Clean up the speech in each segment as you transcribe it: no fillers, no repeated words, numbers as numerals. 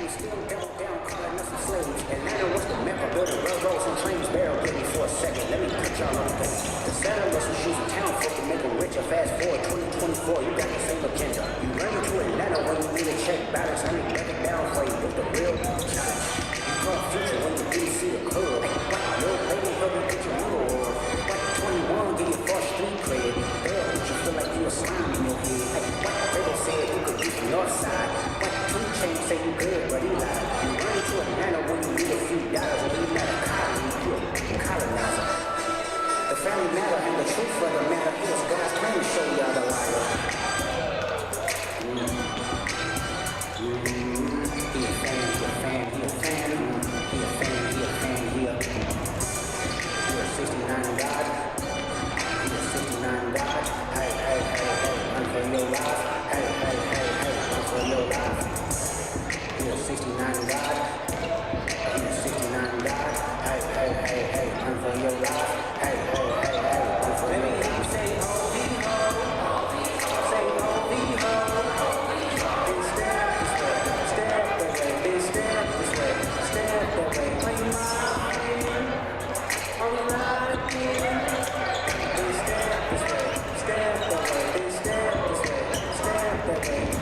still double down, calling us some slaves. Atlanta was the mecca, building railroads and trains. Bear with me for a second, let me put y'all on the The settlers who choose a town folk to make them richer. Fast forward 2024, you got the same agenda. You run into Atlanta when you need a check balance. Let me break it down for you with the real challenge. You call future when you really see the club. Little baby, help me get your move. 21, give you first street cred. Girl, you feel like you a slime in your head. They gon' say you could be from north side. Two chains say you good, but he lied. You run into Atlanta when you need a few dollars. When you not a colony, you a colonizer. The family matter and the truth of the matter is God's plan to show y'all the liar. He a fan, he a fan, he a fan. He a fan, he a fan, he a 69 God. He a 69 God. Hey, hey, hey, hey, run for your life. Hey, hey, hey, hey, run for your life. He a 69 God. He a 69 God. Hey, hey, hey, hey, run for your life. Hey, hey, hey, hey, run for your life. Let me say, oh, he ho. Say, oh, he ho. Then step this way, step that way, then step this way, step that way. Are you lying? Are we lying? Then step this way, step that way, then step this way, step that way.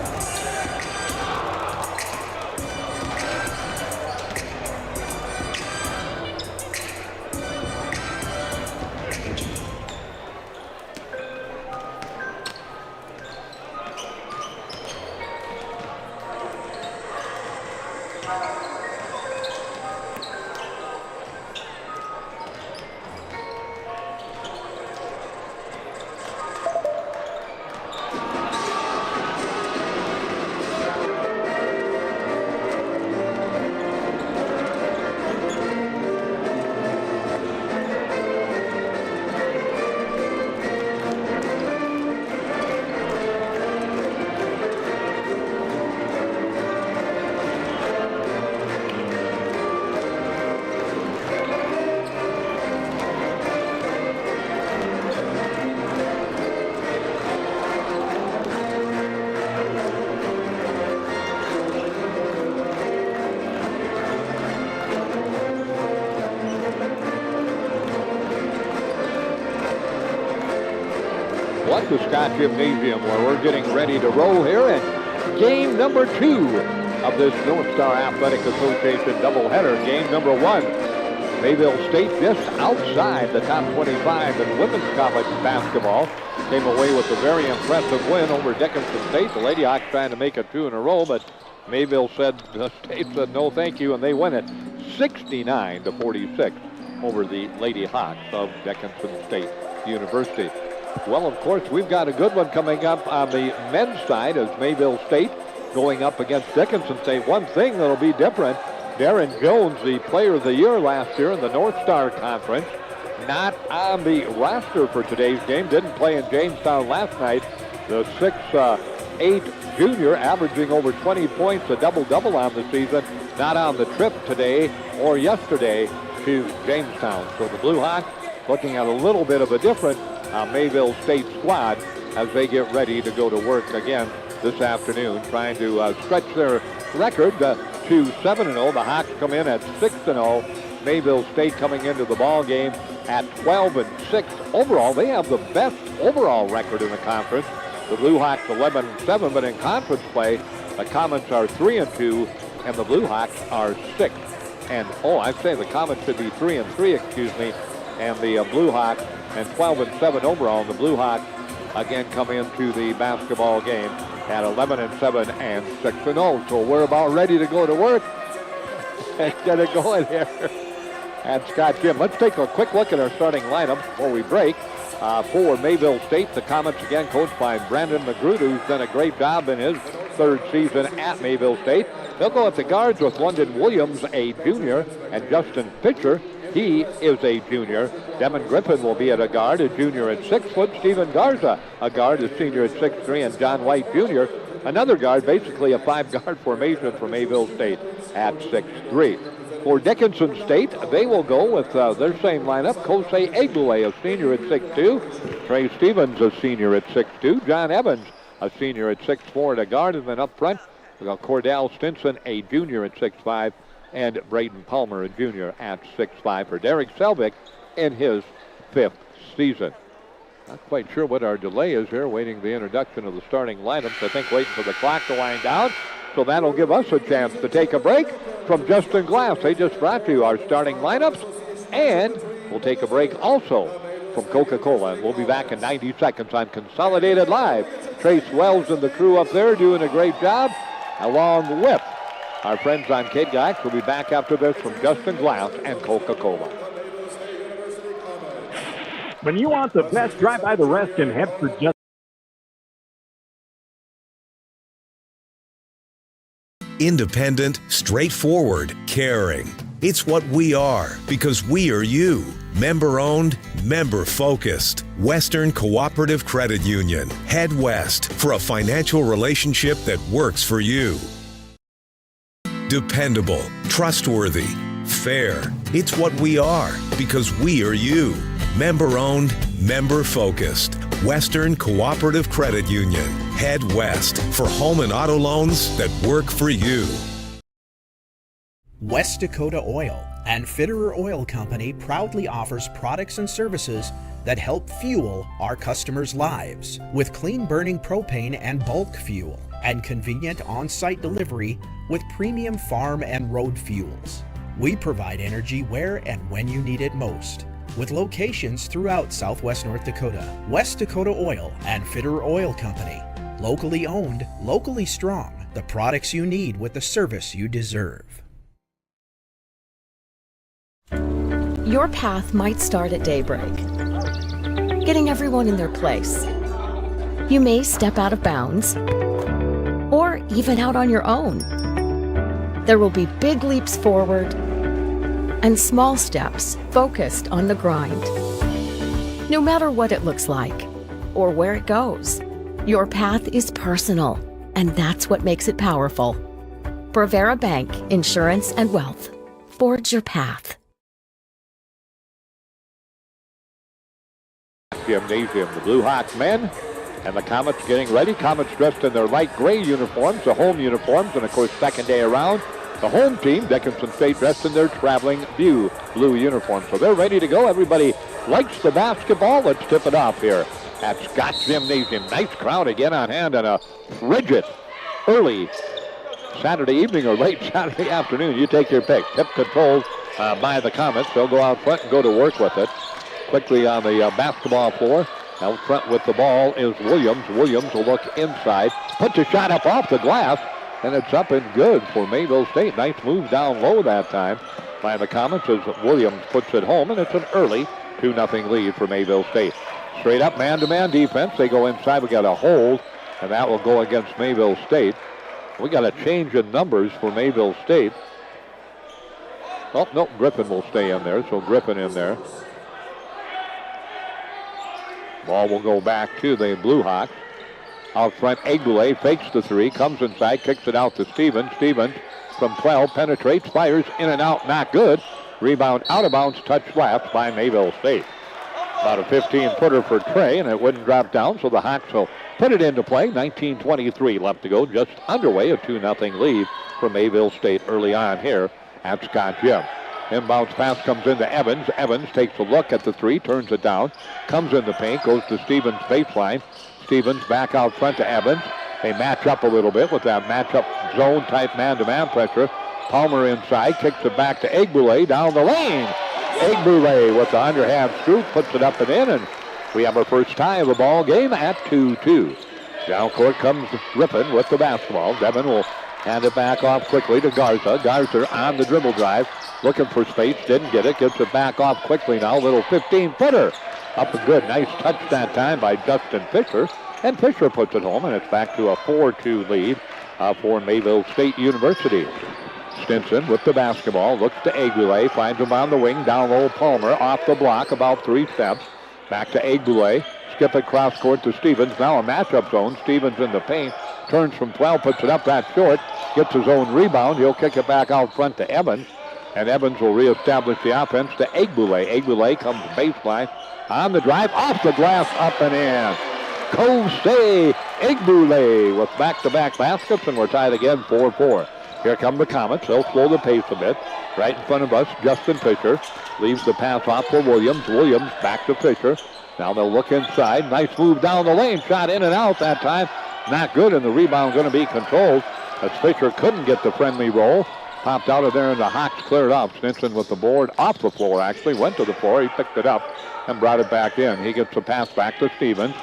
The Scott Gymnasium, where we're getting ready to roll here in game number 2 of this North Star Athletic Association doubleheader. Game number 1, Mayville State just outside the top 25 in women's college basketball. Came away with a very impressive win over Dickinson State. The Lady Hawks trying to make it 2 in a row, but Mayville said, the State said no thank you, and they win it 69-46 over the Lady Hawks of Dickinson State University. Well, of course, we've got a good one coming up on the men's side as Mayville State going up against Dickinson State. One thing that'll be different, Darren Jones, the player of the year last year in the North Star Conference, not on the roster for today's game. Didn't play in Jamestown last night. The 6'8" junior averaging over 20 points, a double-double on the season, not on the trip today or yesterday to Jamestown. So the Blue Hawks looking at a little bit of a different Mayville State squad as they get ready to go to work again this afternoon, trying to stretch their record to 7-0. The Hawks come in at 6-0. Mayville State coming into the ball game at 12-6 overall. They have the best overall record in the conference. The Blue Hawks 11-7, but in conference play, the Comets are 3-2, and the Blue Hawks are 6. And I'd say the Comets should be 3-3, excuse me, and the Blue Hawks and 12-7 overall. And the Blue Hawks again come into the basketball game at 11-7 and 6-0. So we're about ready to go to work and get it going here at Scott Gym. Let's take a quick look at our starting lineup before we break. For Mayville State, the Comets again coached by Brandon McGruder, who's done a great job in his 3rd season at Mayville State. They'll go at the guards with London Williams, a junior, and Justin Pitcher. He is a junior. Devin Griffin will be at a guard, a junior at 6 foot. Stephen Garza, a guard, a senior at 6'3", and John White Jr., another guard, basically a 5-guard formation for Mayville State at 6'3". For Dickinson State, they will go with their same lineup. Kosei Eglue, a senior at 6'2". Trey Stevens, a senior at 6'2". John Evans, a senior at 6'4", at a guard. And then up front, We got Cordell Stinson, a junior at 6'5", and Braden Palmer, a junior at 6'5", for Derek Selvig in his 5th season. Not quite sure what our delay is here, waiting the introduction of the starting lineups. I think waiting for the clock to wind down. So that'll give us a chance to take a break from Justin Glass. They just brought you our starting lineups. And we'll take a break also from Coca-Cola. And we'll be back in 90 seconds on Consolidated Live. Trace Wells and the crew up there doing a great job, along with our friends on KGAX. We'll be back after this from Justin Glass and Coca-Cola. When you want the best, drive by the rest and head for just. Independent, straightforward, caring. It's what we are because we are you. Member-owned, member-focused. Western Cooperative Credit Union. Head west for a financial relationship that works for you. Dependable, trustworthy, fair. It's what we are because we are you. Member-owned, member-focused. Western Cooperative Credit Union. Head west for home and auto loans that work for you. West Dakota Oil and Fitterer Oil Company proudly offers products and services that help fuel our customers' lives with clean-burning propane and bulk fuel and convenient on-site delivery with premium farm and road fuels. We provide energy where and when you need it most, with locations throughout Southwest North Dakota. West Dakota Oil and Fitterer Oil Company. Locally owned, locally strong. The products you need with the service you deserve. Your path might start at daybreak, getting everyone in their place. You may step out of bounds, or even out on your own. There will be big leaps forward and small steps focused on the grind. No matter what it looks like or where it goes, your path is personal, and that's what makes it powerful. Brevera Bank, Insurance and Wealth. Forge your path. Gymnasium, the Blue Hawks men and the Comets getting ready. Comets dressed in their light gray uniforms, the home uniforms, and of course second day around. The home team, Dickinson State, dressed in their traveling blue uniforms. So they're ready to go. Everybody likes the basketball. Let's tip it off here at Scott's Gymnasium. Nice crowd again on hand on a frigid early Saturday evening or late Saturday afternoon. You take your pick. Tip controlled by the Comets. They'll go out front and go to work with it. Quickly on the basketball floor. Out front with the ball is Williams. Williams will look inside. Puts a shot up off the glass. And it's up and good for Mayville State. Nice move down low that time by the Comets as Williams puts it home. And it's an early 2-0 lead for Mayville State. Straight up man-to-man defense. They go inside. We got a hold. And that will go against Mayville State. We got a change in numbers for Mayville State. Oh, no, Griffin will stay in there. So Griffin in there. Ball will go back to the Blue Hawks. Out front, Egbule fakes the three, comes inside, kicks it out to Stevens. Stevens from 12, penetrates, fires in and out, not good. Rebound out of bounds, touch left by Mayville State. About a 15-footer for Trey, and it wouldn't drop down, so the Hawks will put it into play. 19:23 left to go, just underway, a 2-0 lead for Mayville State early on here at Scott Gym. Inbounds pass comes into Evans. Evans takes a look at the three, turns it down, comes in the paint, goes to Stevens' baseline. Stevens back out front to Evans. They match up a little bit with that matchup zone type man-to-man pressure. Palmer inside, kicks it back to Egbule down the lane. Egbule with the underhand scoop, puts it up and in, and we have our first tie of the ball game at 2-2. Down court comes Griffin with the basketball. Devin will hand it back off quickly to Garza. Garza on the dribble drive, looking for space, didn't get it, gets it back off quickly now. Little 15-footer. Up and good. Nice touch that time by Justin Fisher. And Fisher puts it home, and it's back to a 4-2 lead for Mayville State University. Stinson with the basketball. Looks to Egbule. Finds him on the wing. Down low, Palmer. Off the block, about 3 steps. Back to Egbule. Skip it cross court to Stevens. Now a matchup zone. Stevens in the paint. Turns from 12. Puts it up that short. Gets his own rebound. He'll kick it back out front to Evans. And Evans will reestablish the offense to Egbule. Egbule comes baseline. On the drive, off the glass, up and in. Cove Stay Egbule with back-to-back baskets, and we're tied again 4-4. Here come the Comets. They'll slow the pace a bit. Right in front of us, Justin Fisher leaves the pass off for Williams. Williams back to Fisher. Now they'll look inside. Nice move down the lane. Shot in and out that time. Not good, and the rebound going to be controlled as Fisher couldn't get the friendly roll. Popped out of there, and the Hawks cleared up. Stinson with the board off the floor, actually. Went to the floor. He picked it up and brought it back in. He gets the pass back to Stevens.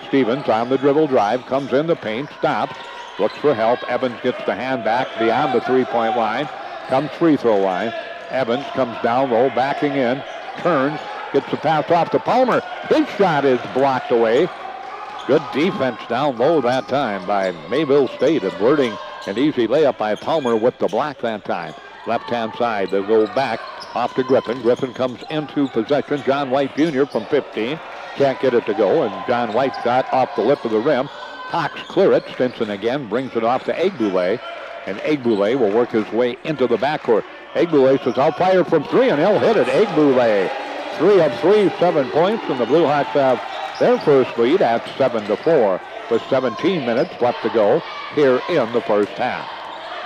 Stevens on the dribble drive. Comes in the paint. Stops. Looks for help. Evans gets the hand back beyond the three-point line. Comes free throw line. Evans comes down low, backing in. Turns. Gets the pass off to Palmer. His shot is blocked away. Good defense down low that time by Mayville State, averting an easy layup by Palmer with the block that time. Left-hand side, they'll go back off to Griffin. Griffin comes into possession. John White Jr. from 15. Can't get it to go, and John White shot off the lip of the rim. Hawks clear it. Stinson again brings it off to Egbule, and Egbule will work his way into the backcourt. Egbule says, I'll fire from three, and he'll hit it. Egbule, 3 of 3, 7 points, and the Blue Hawks have their first lead at 7-4 with 17 minutes left to go here in the first half.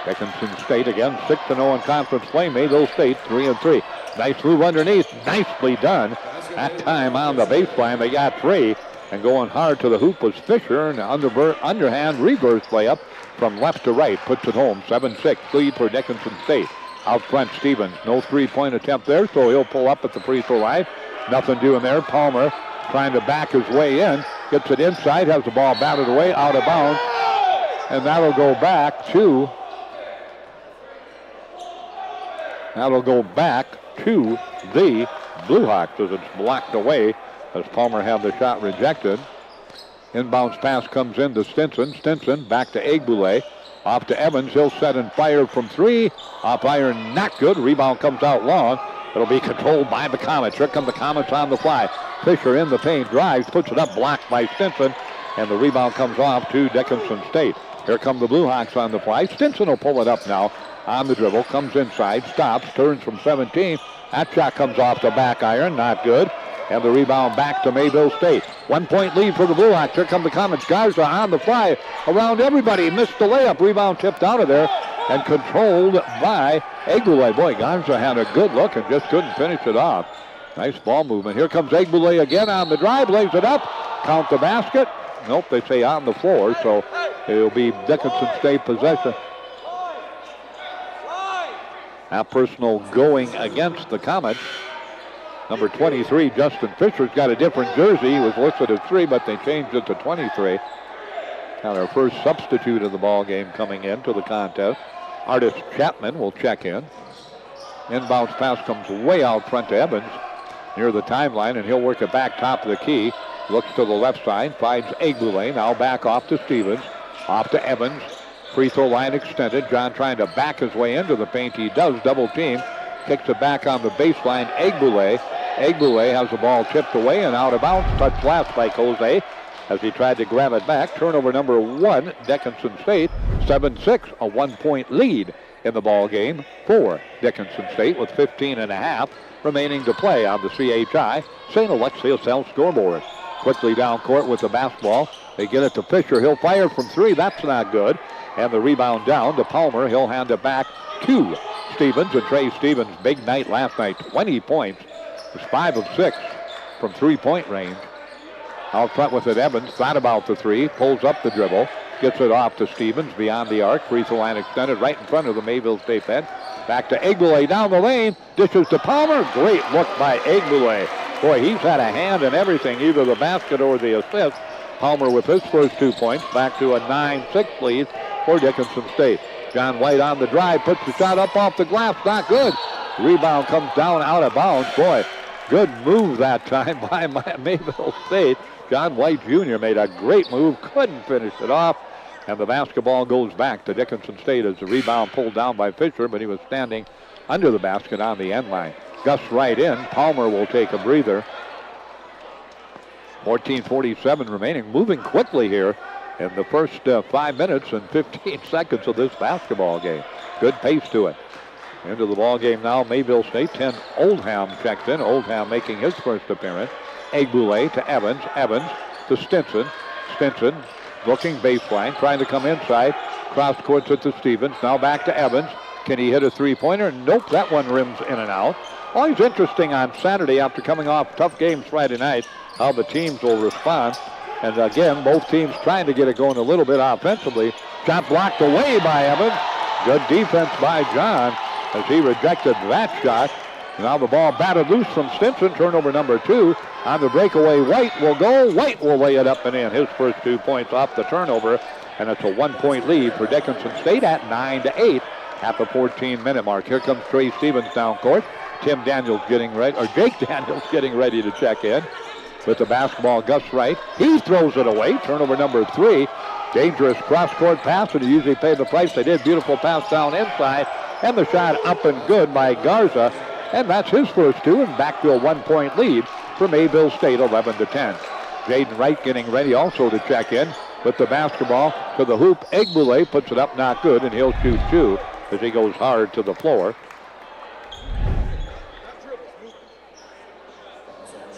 Dickinson State again 6-0 in conference play. Mayville State 3-3. Nice move underneath. Nicely done. That time on the baseline they got 3. And going hard to the hoop was Fisher. And underhand reverse layup from left to right puts it home. 7-6 lead for Dickinson State. Out front Stevens. No three-point attempt there, so he'll pull up at the free throw line. Nothing doing there. Palmer trying to back his way in. Gets it inside. Has the ball batted away. Out of bounds. And that'll go back to... the Blue Hawks as it's blocked away as Palmer had the shot rejected. Inbounds pass comes in to Stinson. Stinson back to Egbule. Off to Evans. He'll set and fire from 3. Off iron, not good. Rebound comes out long. It'll be controlled by the Comets. Here come the Comets on the fly. Fisher in the paint, drives, puts it up, blocked by Stinson. And the rebound comes off to Dickinson State. Here come the Blue Hawks on the fly. Stinson will pull it up now on the dribble. Comes inside, stops, turns from 17. That shot comes off the back iron, not good. And the rebound back to Mayville State. 1 point lead for the Blue Hawks. Here come the Comets. Garza on the fly around everybody. Missed the layup. Rebound tipped out of there and controlled by Egbule. Boy, Garza had a good look and just couldn't finish it off. Nice ball movement. Here comes Egbule again on the drive. Lays it up. Count the basket. Nope, they say on the floor, so it'll be Dickinson State possession. Now personal going against the Comets. Number 23, Justin Fisher's got a different jersey. He was listed as 3, but they changed it to 23. Now their first substitute of the ball game coming into the contest. Artis Chapman will check in. Inbounds pass comes way out front to Evans near the timeline, and he'll work it back top of the key. Looks to the left side, finds Egbule. Now back off to Stevens. Off to Evans. Free throw line extended. John trying to back his way into the paint. He does, double team. Kicks it back on the baseline. Egbule. Egbule has the ball tipped away and out of bounds. Touched last by Jose as he tried to grab it back. Turnover number 1, Dickinson State. 7-6, a 1 point lead in the ball game for Dickinson State with 15.5 remaining to play on the CHI St. Alexius Health scoreboard. Quickly down court with the basketball. They get it to Fisher. He'll fire from 3. That's not good. And the rebound down to Palmer. He'll hand it back to Stevens. And Trey Stevens, big night last night. 20 points. Was 5 of 6 from three-point range. Out front with it, Evans. Thought about the 3. Pulls up the dribble. Gets it off to Stevens beyond the arc. Free throw line extended right in front of the Mayville State bench. Back to Egbule down the lane. Dishes to Palmer. Great look by Egbule. Boy, he's had a hand in everything, either the basket or the assist. Palmer with his first 2 points. Back to a 9-6 lead for Dickinson State. John White on the drive. Puts the shot up off the glass. Not good. Rebound comes down out of bounds. Boy, good move that time by Mayville State. John White Jr. made a great move. Couldn't finish it off. And the basketball goes back to Dickinson State as the rebound pulled down by Fisher, but he was standing under the basket on the end line. Gusts right in. Palmer will take a breather. 14:47 remaining. Moving quickly here in the first 5 minutes and 15 seconds of this basketball game. Good pace to it. Into the ball game now, Mayville State. 10 Oldham checks in. Oldham making his first appearance. Egbule to Evans. Evans to Stinson. Stinson looking baseline, trying to come inside. Cross courts it to Stevens. Now back to Evans. Can he hit a three-pointer? Nope, that one rims in and out. Always interesting on Saturday after coming off tough games Friday night, how the teams will respond. And again, both teams trying to get it going a little bit offensively. Shot blocked away by Evans. Good defense by John as he rejected that shot. Now the ball batted loose from Stinson. Turnover number 2. On the breakaway, White will go. White will lay it up and in. His first 2 points off the turnover. And it's a 1-point lead for Dickinson State at 9-8 at the 14-minute mark. Here comes Trey Stevens down court. Jake Daniels getting ready to check in. With the basketball, Gus Wright. He throws it away. Turnover number 3. Dangerous cross-court pass, and he usually paid the price. They did. Beautiful pass down inside. And the shot up and good by Garza. And that's his first 2, and back to a 1-point lead for Mayville State, 11-10. Jaden Wright getting ready also to check in. With the basketball to the hoop. Egbule puts it up, not good, and he'll shoot 2 as he goes hard to the floor.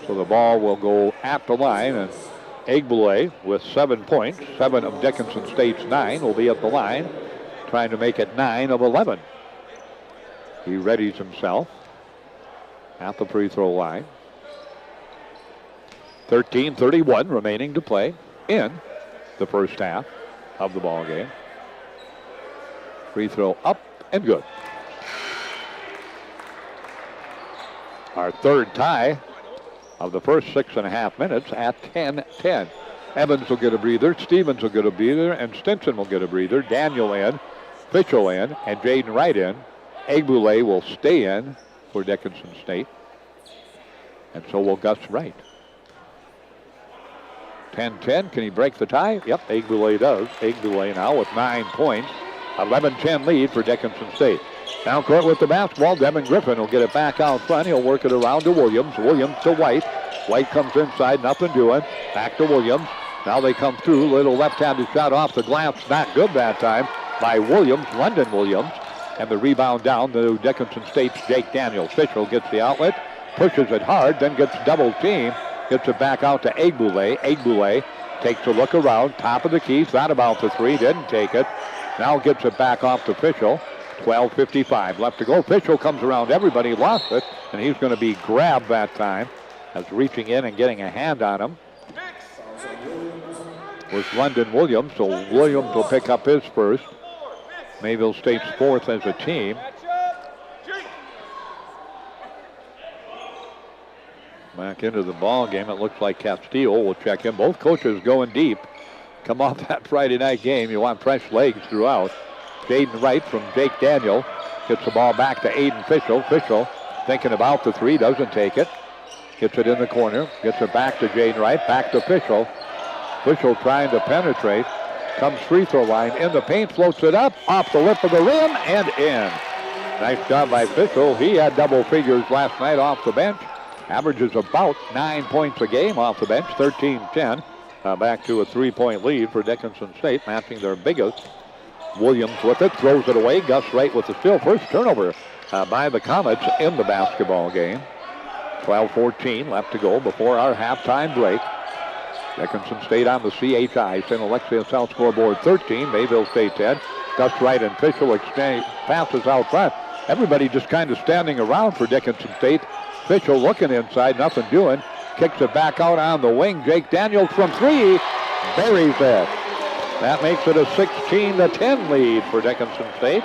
So the ball will go at the line, and Egbule with 7 points. 7 of Dickinson State's 9 will be at the line, trying to make it 9 of 11. He readies himself at the free throw line. 13:31 remaining to play in the first half of the ball game. Free throw up and good. Our third tie of the first 6.5 minutes at 10-10. Evans will get a breather, Stevens will get a breather, and Stinson will get a breather. Daniel in, Fitchell in, and Jaden Wright in. Egbule will stay in for Dickinson State. And so will Gus Wright. 10-10, can he break the tie? Yep, Egbule does. Egbule now with 9 points. 11-10 lead for Dickinson State. Down court with the basketball, Devin Griffin will get it back out front. He'll work it around to Williams. Williams to White. White comes inside, nothing doing. Back to Williams. Now they come through. Little left-handed shot off the glass. Not good that time by Williams, London Williams. And the rebound down to Dickinson State's Jake Daniels. Fitchell gets the outlet, pushes it hard, then gets double teamed. Gets it back out to Egbule. Egbule takes a look around. Top of the key. Thought about the 3. Didn't take it. Now gets it back off to Fitchell. 12:55 left to go. Fitchell comes around everybody. Lost it. And he's going to be grabbed that time. As reaching in and getting a hand on him was London Williams. So Williams will pick up his first. Mayville State's 4th as a team. Back into the ball game. It looks like Castillo will check in. Both coaches going deep. Come off that Friday night game. You want fresh legs throughout. Jaden Wright from Jake Daniel gets the ball back to Aiden Fitchell. Fitchell thinking about the 3. Doesn't take it. Gets it in the corner. Gets it back to Jaden Wright. Back to Fitchell. Fitchell trying to penetrate. Comes free throw line. In the paint. Floats it up. Off the lip of the rim. And in. Nice job by Fitchell. He had double figures last night off the bench. Averages about 9 points a game off the bench, 13-10. Back to a 3-point lead for Dickinson State, matching their biggest. Williams with it, throws it away. Gus Wright with the steal. First turnover by the Comets in the basketball game. 12:14 left to go before our halftime break. Dickinson State on the CHI. St. Alexius South scoreboard 13. Mayville State 10. Gus Wright and Fitchell exchange passes out front. Everybody just kind of standing around for Dickinson State. Fitchell looking inside, nothing doing. Kicks it back out on the wing. Jake Daniels from 3. Buries it. That makes it a 16-10 lead for Dickinson State.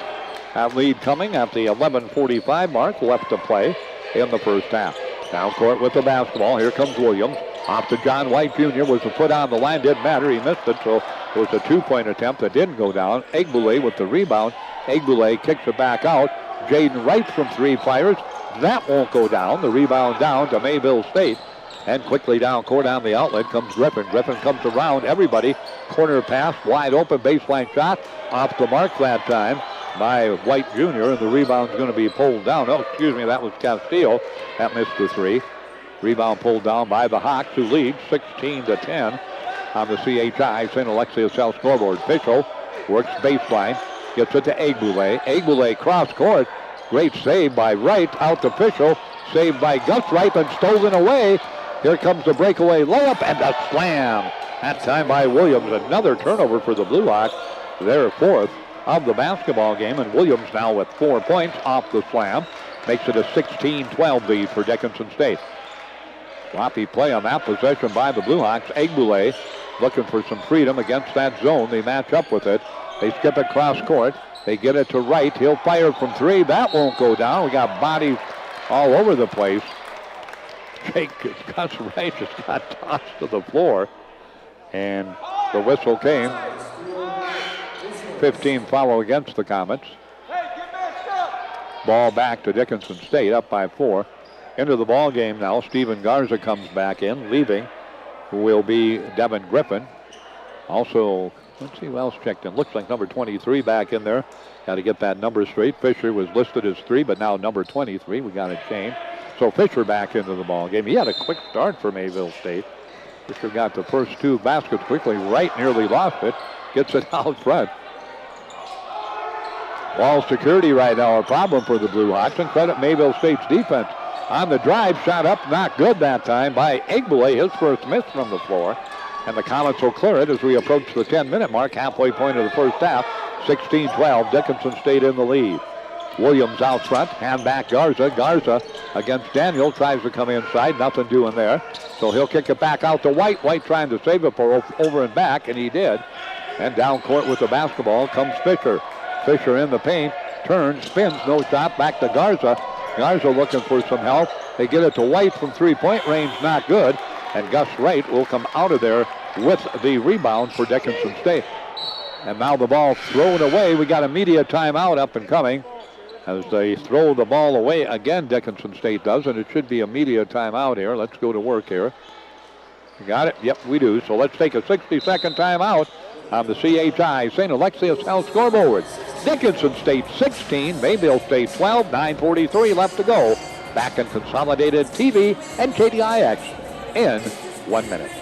That lead coming at the 11:45 mark left to play in the first half. Down court with the basketball. Here comes Williams. Off to John White Jr. Was the foot on the line. Didn't matter. He missed it, so it was a 2-point attempt that didn't go down. Egbule with the rebound. Egbule kicks it back out. Jaden Wright from 3 fires. That won't go down. The rebound down to Mayville State. And quickly down court on the outlet comes Griffin. Griffin comes around everybody. Corner pass, wide open baseline shot. Off the mark that time by White Jr. And the rebound's going to be pulled down. Oh, excuse me, that was Castillo. That missed the 3. Rebound pulled down by the Hawks, who lead 16-10 on the CHI St. Alexius South scoreboard. Fitchell works baseline. Gets it to Egbule. Egbule cross court. Great save by Wright. Out to Fitchell. Saved by Gus Wright and stolen away. Here comes the breakaway layup and a slam That time by Williams. Another turnover for the Blue Hawks. Their fourth of the basketball game. And Williams now with 4 points off the slam. Makes it a 16-12 lead for Dickinson State. Sloppy play on that possession by the Blue Hawks. Egbule looking for some freedom against that zone. They match up with it. They skip it cross court. They get it to Wright. He'll fire from three. That won't go down. We got bodies all over the place. Gus Wright just got tossed to the floor. And the whistle came. 15 foul against the Comets. Ball back to Dickinson State, up by 4. Into the ball game now. Steven Garza comes back in. Leaving will be Devin Griffin. Also, let's see who else checked in. Looks like number 23 back in there. Got to get that number straight. Fisher was listed as 3, but now number 23. We got it changed. So Fisher back into the ball game. He had a quick start for Mayville State. Fisher got the first 2 baskets quickly. Wright nearly lost it. Gets it out front. Ball security right now a problem for the Blue Hawks, and credit Mayville State's defense. On the drive, shot up, not good that time by Egbule. His first miss from the floor. And the Comets will clear it as we approach the 10-minute mark, halfway point of the first half. 16-12, Dickinson State in the lead. Williams out front, hand back Garza. Garza against Daniel, tries to come inside, nothing doing there. So he'll kick it back out to White. White trying to save it for over and back, and he did. And down court with the basketball comes Fisher. Fisher in the paint, turns, spins, no shot, back to Garza. Garza looking for some help. They get it to White from three-point range, not good. And Gus Wright will come out of there with the rebound for Dickinson State. And now the ball thrown away. We got a media timeout up and coming as they throw the ball away again. Dickinson State does, and it should be a media timeout here. Let's go to work here. You got it? Yep, we do. So let's take a 60-second timeout on the CHI St. Alexius Health scoreboard. Dickinson State 16, Mayville State 12, 9:43 left to go. Back in Consolidated TV and KDIX in 1 minute.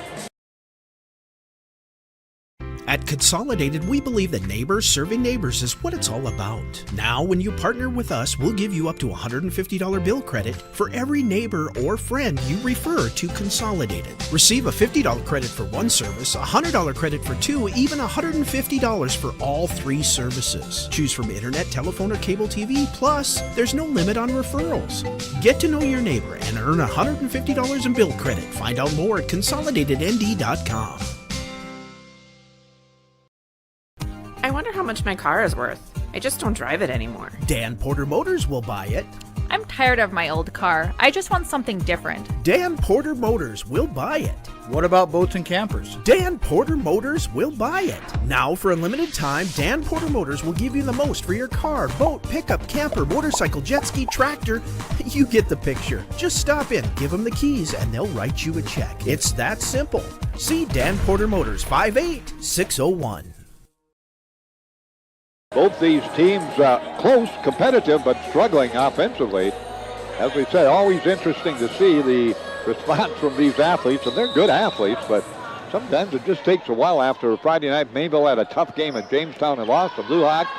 At Consolidated, we believe that neighbors serving neighbors is what it's all about. Now, when you partner with us, we'll give you up to $150 bill credit for every neighbor or friend you refer to Consolidated. Receive a $50 credit for one service, a $100 credit for 2, even $150 for all 3 services. Choose from internet, telephone, or cable TV. Plus, there's no limit on referrals. Get to know your neighbor and earn $150 in bill credit. Find out more at consolidatednd.com. I wonder how much my car is worth. I just don't drive it anymore. Dan Porter Motors will buy it. I'm tired of my old car. I just want something different. Dan Porter Motors will buy it. What about boats and campers? Dan Porter Motors will buy it. Now, for a limited time, Dan Porter Motors will give you the most for your car, boat, pickup, camper, motorcycle, jet ski, tractor. You get the picture. Just stop in, give them the keys, and they'll write you a check. It's that simple. See Dan Porter Motors, 58601. Both these teams close, competitive, but struggling offensively. As we say, always interesting to see the response from these athletes, and they're good athletes, but sometimes it just takes a while. After Friday night, Mayville had a tough game at Jamestown and lost. The Blue Hawks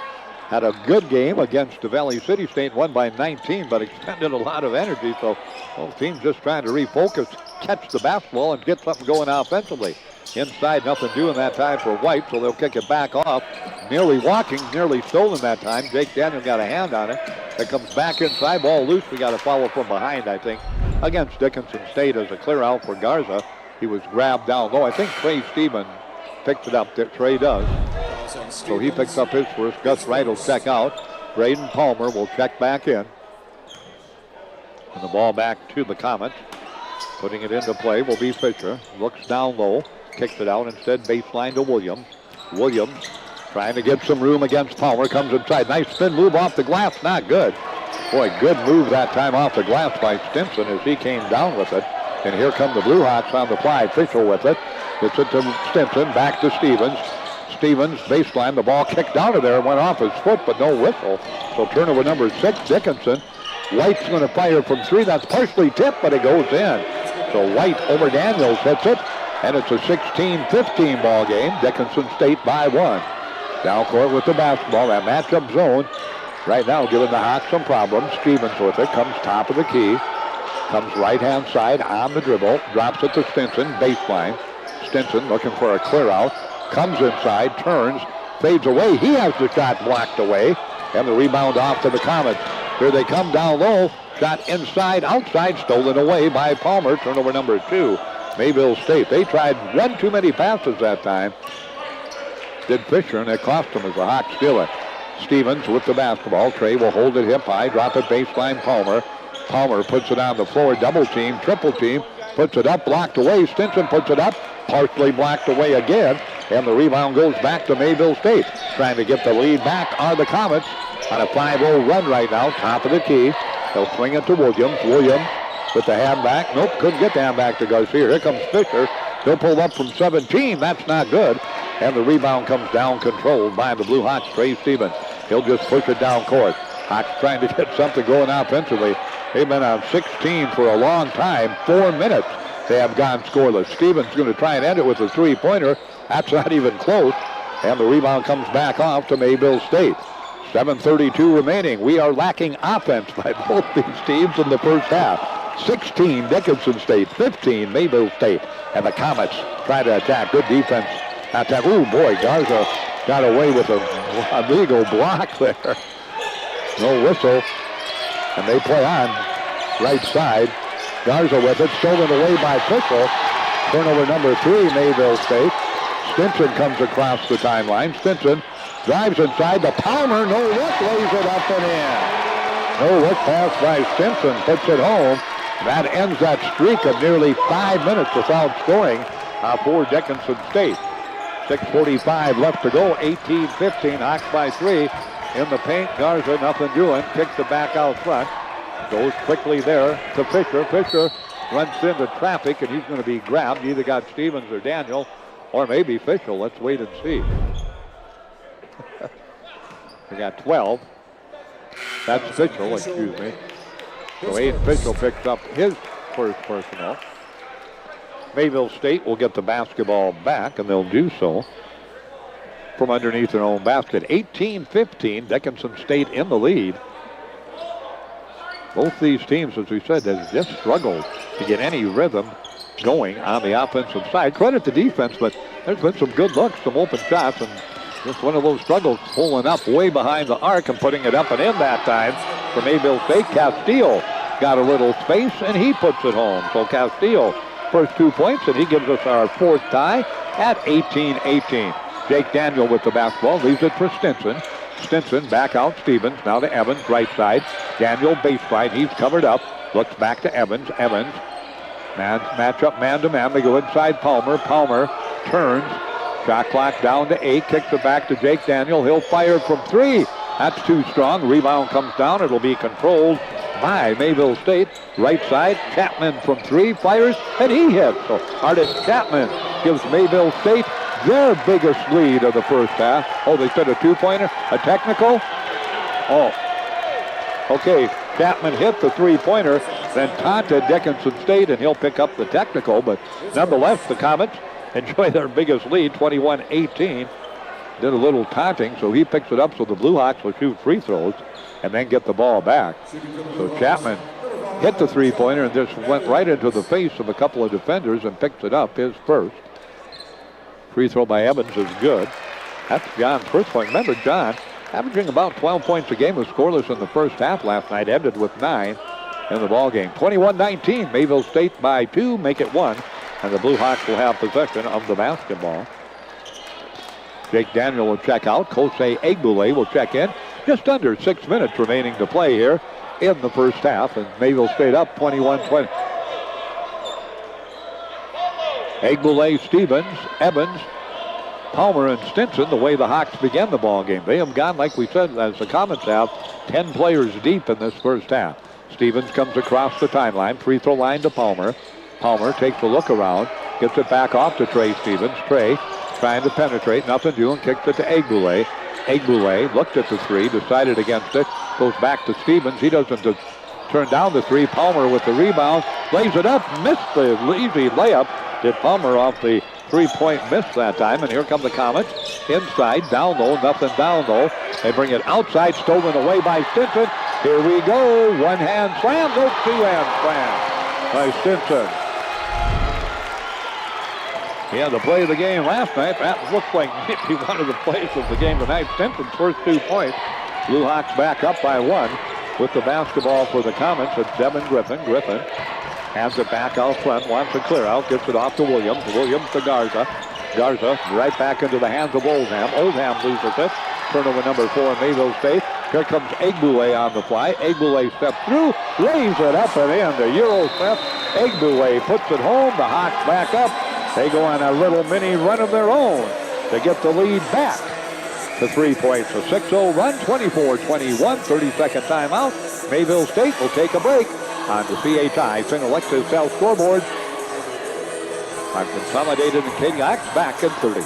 had a good game against Valley City State, won by 19, but expended a lot of energy, so both teams just trying to refocus, catch the basketball, and get something going offensively. Inside, nothing doing that time for White, so they'll kick it back off. Nearly walking, nearly stolen that time. Jake Daniel got a hand on it. It comes back inside, ball loose. We got a foul from behind, I think, against Dickinson State as a clear out for Garza. He was grabbed down low. I think Trey Stevens picks it up. Trey does. So he picks up his first. Gus Wright will check out. Braden Palmer will check back in. And the ball back to the Comets. Putting it into play will be Fisher. Looks down low. Kicks it out instead, baseline to Williams. Williams trying to get some room against Palmer. Comes inside. Nice spin move off the glass. Not good. Boy, good move that time off the glass by Stinson as he came down with it. And here come the Blue Hawks on the fly. Fisher with it. Gets it to Stinson. Back to Stevens. Stevens, baseline. The ball kicked out of there. Went off his foot, but no whistle. So turnover number 6, Dickinson. White's going to fire from 3. That's partially tipped, but it goes in. So White over Daniels hits it. And it's a 16-15 ball game. Dickinson State by 1. Down court with the basketball. That matchup zone right now giving the Hawks some problems. Stevens with it. Comes top of the key. Comes right-hand side on the dribble. Drops it to Stinson. Baseline. Stinson looking for a clear out. Comes inside, turns, fades away. He has the shot blocked away. And the rebound off to the Comets. Here they come down low. Shot inside, outside, stolen away by Palmer. Turnover number 2. Mayville State. They tried one too many passes that time. Did Fisher, and it cost them as the Hawks steal it. Stevens with the basketball. Trey will hold it hip high, drop it baseline Palmer. Palmer puts it on the floor, double team, triple team, puts it up, blocked away. Stinson puts it up, partially blocked away again, and the rebound goes back to Mayville State. Trying to get the lead back are the Comets on a 5-0 run right now, top of the key. They'll swing it to Williams. Williams with the hand back. Nope, couldn't get the hand back to Garcia. Here comes Fisher. He'll pull up from 17. That's not good. And the rebound comes down controlled by the Blue Hawks, Trey Stevens. He'll just push it down court. Hawks trying to get something going offensively. They've been on 16 for a long time. 4 minutes they have gone scoreless. Stevens going to try and end it with a three-pointer. That's not even close. And the rebound comes back off to Mayville State. 7:32 remaining. We are lacking offense by both these teams in the first half. 16 Dickinson State, 15 Mayville State. And the Comets try to attack. Good defense. Attack. Oh boy, Garza got away with a legal block there. No whistle. And they play on right side. Garza with it, stolen away by Fisher. Turnover number 3, Mayville State. Stinson comes across the timeline. Stinson drives inside to Palmer. No look, lays it up and in. No look pass by Stinson, puts it home. That ends that streak of nearly 5 minutes without scoring for Dickinson State. 6:45 left to go, 18-15, Hawks by 3. In the paint, Garza, nothing doing, kicks it back out front. Goes quickly there to Fisher. Fisher runs into traffic, and he's going to be grabbed. Either got Stevens or Daniel, or maybe Fisher. Let's wait and see. We got 12. That's Fisher, excuse me. So Aiden Fisher picks up his first personal. Mayville State will get the basketball back, and they'll do so from underneath their own basket. 18-15, Dickinson State in the lead. Both these teams, as we said, have just struggled to get any rhythm going on the offensive side. Credit the defense, but there's been some good looks, some open shots, and just one of those struggles pulling up way behind the arc and putting it up and in that time for Mayville State. Castillo got a little space, and he puts it home. So Castillo, first 2 points, and he gives us our fourth tie at 18-18. Jake Daniel with the basketball, leaves it for Stinson. Stinson back out Stevens, now to Evans, right side. Daniel baseline, he's covered up, looks back to Evans. Evans, match up man-to-man, they go inside Palmer. Palmer turns, shot clock down to 8, kicks it back to Jake Daniel. He'll fire from 3. That's too strong. Rebound comes down. It'll be controlled by Mayville State. Right side, Chapman from 3, fires, and he hits. So Artis Chapman gives Mayville State their biggest lead of the first half. Oh, they said a two-pointer, a technical. Oh, okay. Chapman hit the three-pointer, then taunted Dickinson State, and he'll pick up the technical. But nonetheless, the Comets enjoy their biggest lead, 21-18. Did a little taunting, so he picks it up, so the Blue Hawks will shoot free throws and then get the ball back. So Chapman hit the three-pointer and just went right into the face of a couple of defenders and picked it up, his first. Free throw by Evans is good. That's John's first point. Remember, John averaging about 12 points a game, was scoreless in the first half last night, ended with 9 in the ball game. 21-19, Mayville State by 2, make it 1, and the Blue Hawks will have possession of the basketball. Jake Daniel will check out. Kosei Egbule will check in. Just under 6 minutes remaining to play here in the first half, and Mayville State up 21-20. Egbule, Stevens, Evans, Palmer, and Stinson, the way the Hawks began the ball game. They have gone, like we said, as the Comets have, 10 players deep in this first half. Stevens comes across the timeline, free throw line to Palmer. Palmer takes a look around, gets it back off to Trey Stevens. Trey trying to penetrate, nothing doing, kicks it to Egbule. Egbule looked at the 3, decided against it, goes back to Stevens. He doesn't turn down the 3. Palmer with the rebound, lays it up, missed the easy layup. Did Palmer off the 3-point miss that time, and here come the Comets. Inside, down low, nothing down low. They bring it outside, stolen away by Stinson. Here we go, one-hand slam, two-hand slam by Stinson. He had the play of the game last night. That looks like maybe one of the plays of the game tonight. Stinson's first 2 points. Blue Hawks back up by 1 with the basketball for the Comets. It's Devin Griffin. Griffin hands it back out front, wants to clear out, gets it off to Williams. Williams to Garza. Garza right back into the hands of Oldham. Oldham loses it. Turnover number 4 in Mayville State. Here comes Egboué on the fly. Egboué steps through, lays it up and in to Eurosmith. Egboué puts it home. The Hawks back up. They go on a little mini run of their own to get the lead back to 3 points. A 6-0 run, 24-21, 30-second timeout. Mayville State will take a break on the CHI St. Alexis South scoreboard. On Consolidated and Katy Hawks back in 30.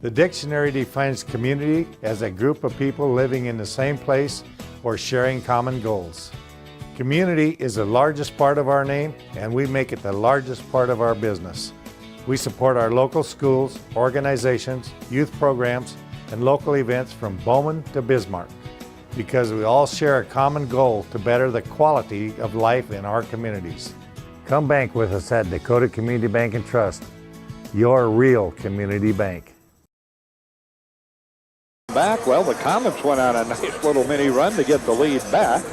The dictionary defines community as a group of people living in the same place or sharing common goals. Community is the largest part of our name, and we make it the largest part of our business. We support our local schools, organizations, youth programs, and local events from Bowman to Bismarck because we all share a common goal to better the quality of life in our communities. Come bank with us at Dakota Community Bank and Trust, your real community bank. Back, well, the Comets went on a nice little mini run to get the lead back.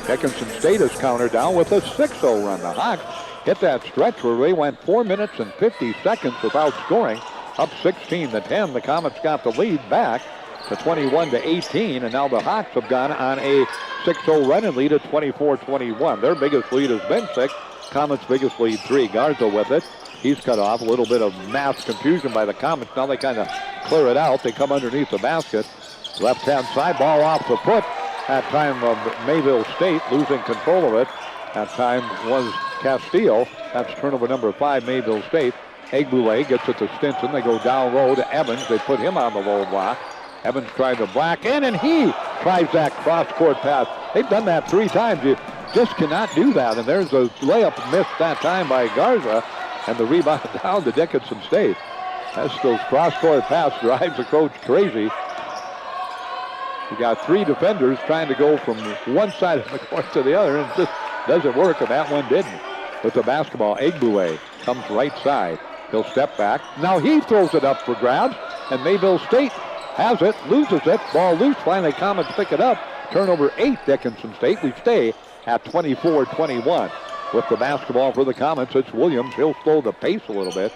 Dickinson State has countered down with a 6-0 run. The Hawks hit that stretch where they went 4 minutes and 50 seconds without scoring. Up 16-10, the Comets got the lead back to 21-18, and now the Hawks have gone on a 6-0 run and lead at 24-21. Their biggest lead has been 6. Comets' biggest lead 3. Garza with it. He's cut off. A little bit of mass confusion by the Comets. Now they kind of clear it out. They come underneath the basket. Left-hand side ball off the foot. That time of Mayville State losing control of it. That time was Castillo. That's turnover number 5, Mayville State. Egboué gets it to Stinson. They go down low to Evans. They put him on the low block. Evans tried to black in, and he tries that cross-court pass. They've done that 3 times. You just cannot do that. And there's a layup missed that time by Garza, and the rebound down to Dickinson State. That's those cross-court pass drives the coach crazy. You got 3 defenders trying to go from one side of the court to the other, and it just doesn't work, and that one didn't. With the basketball, Egboué comes right side. He'll step back. Now he throws it up for grabs, and Mayville State has it, loses it. Ball loose. Finally, Comets pick it up. Turnover 8, Dickinson State. We stay at 24-21. With the basketball for the Comets, it's Williams. He'll slow the pace a little bit.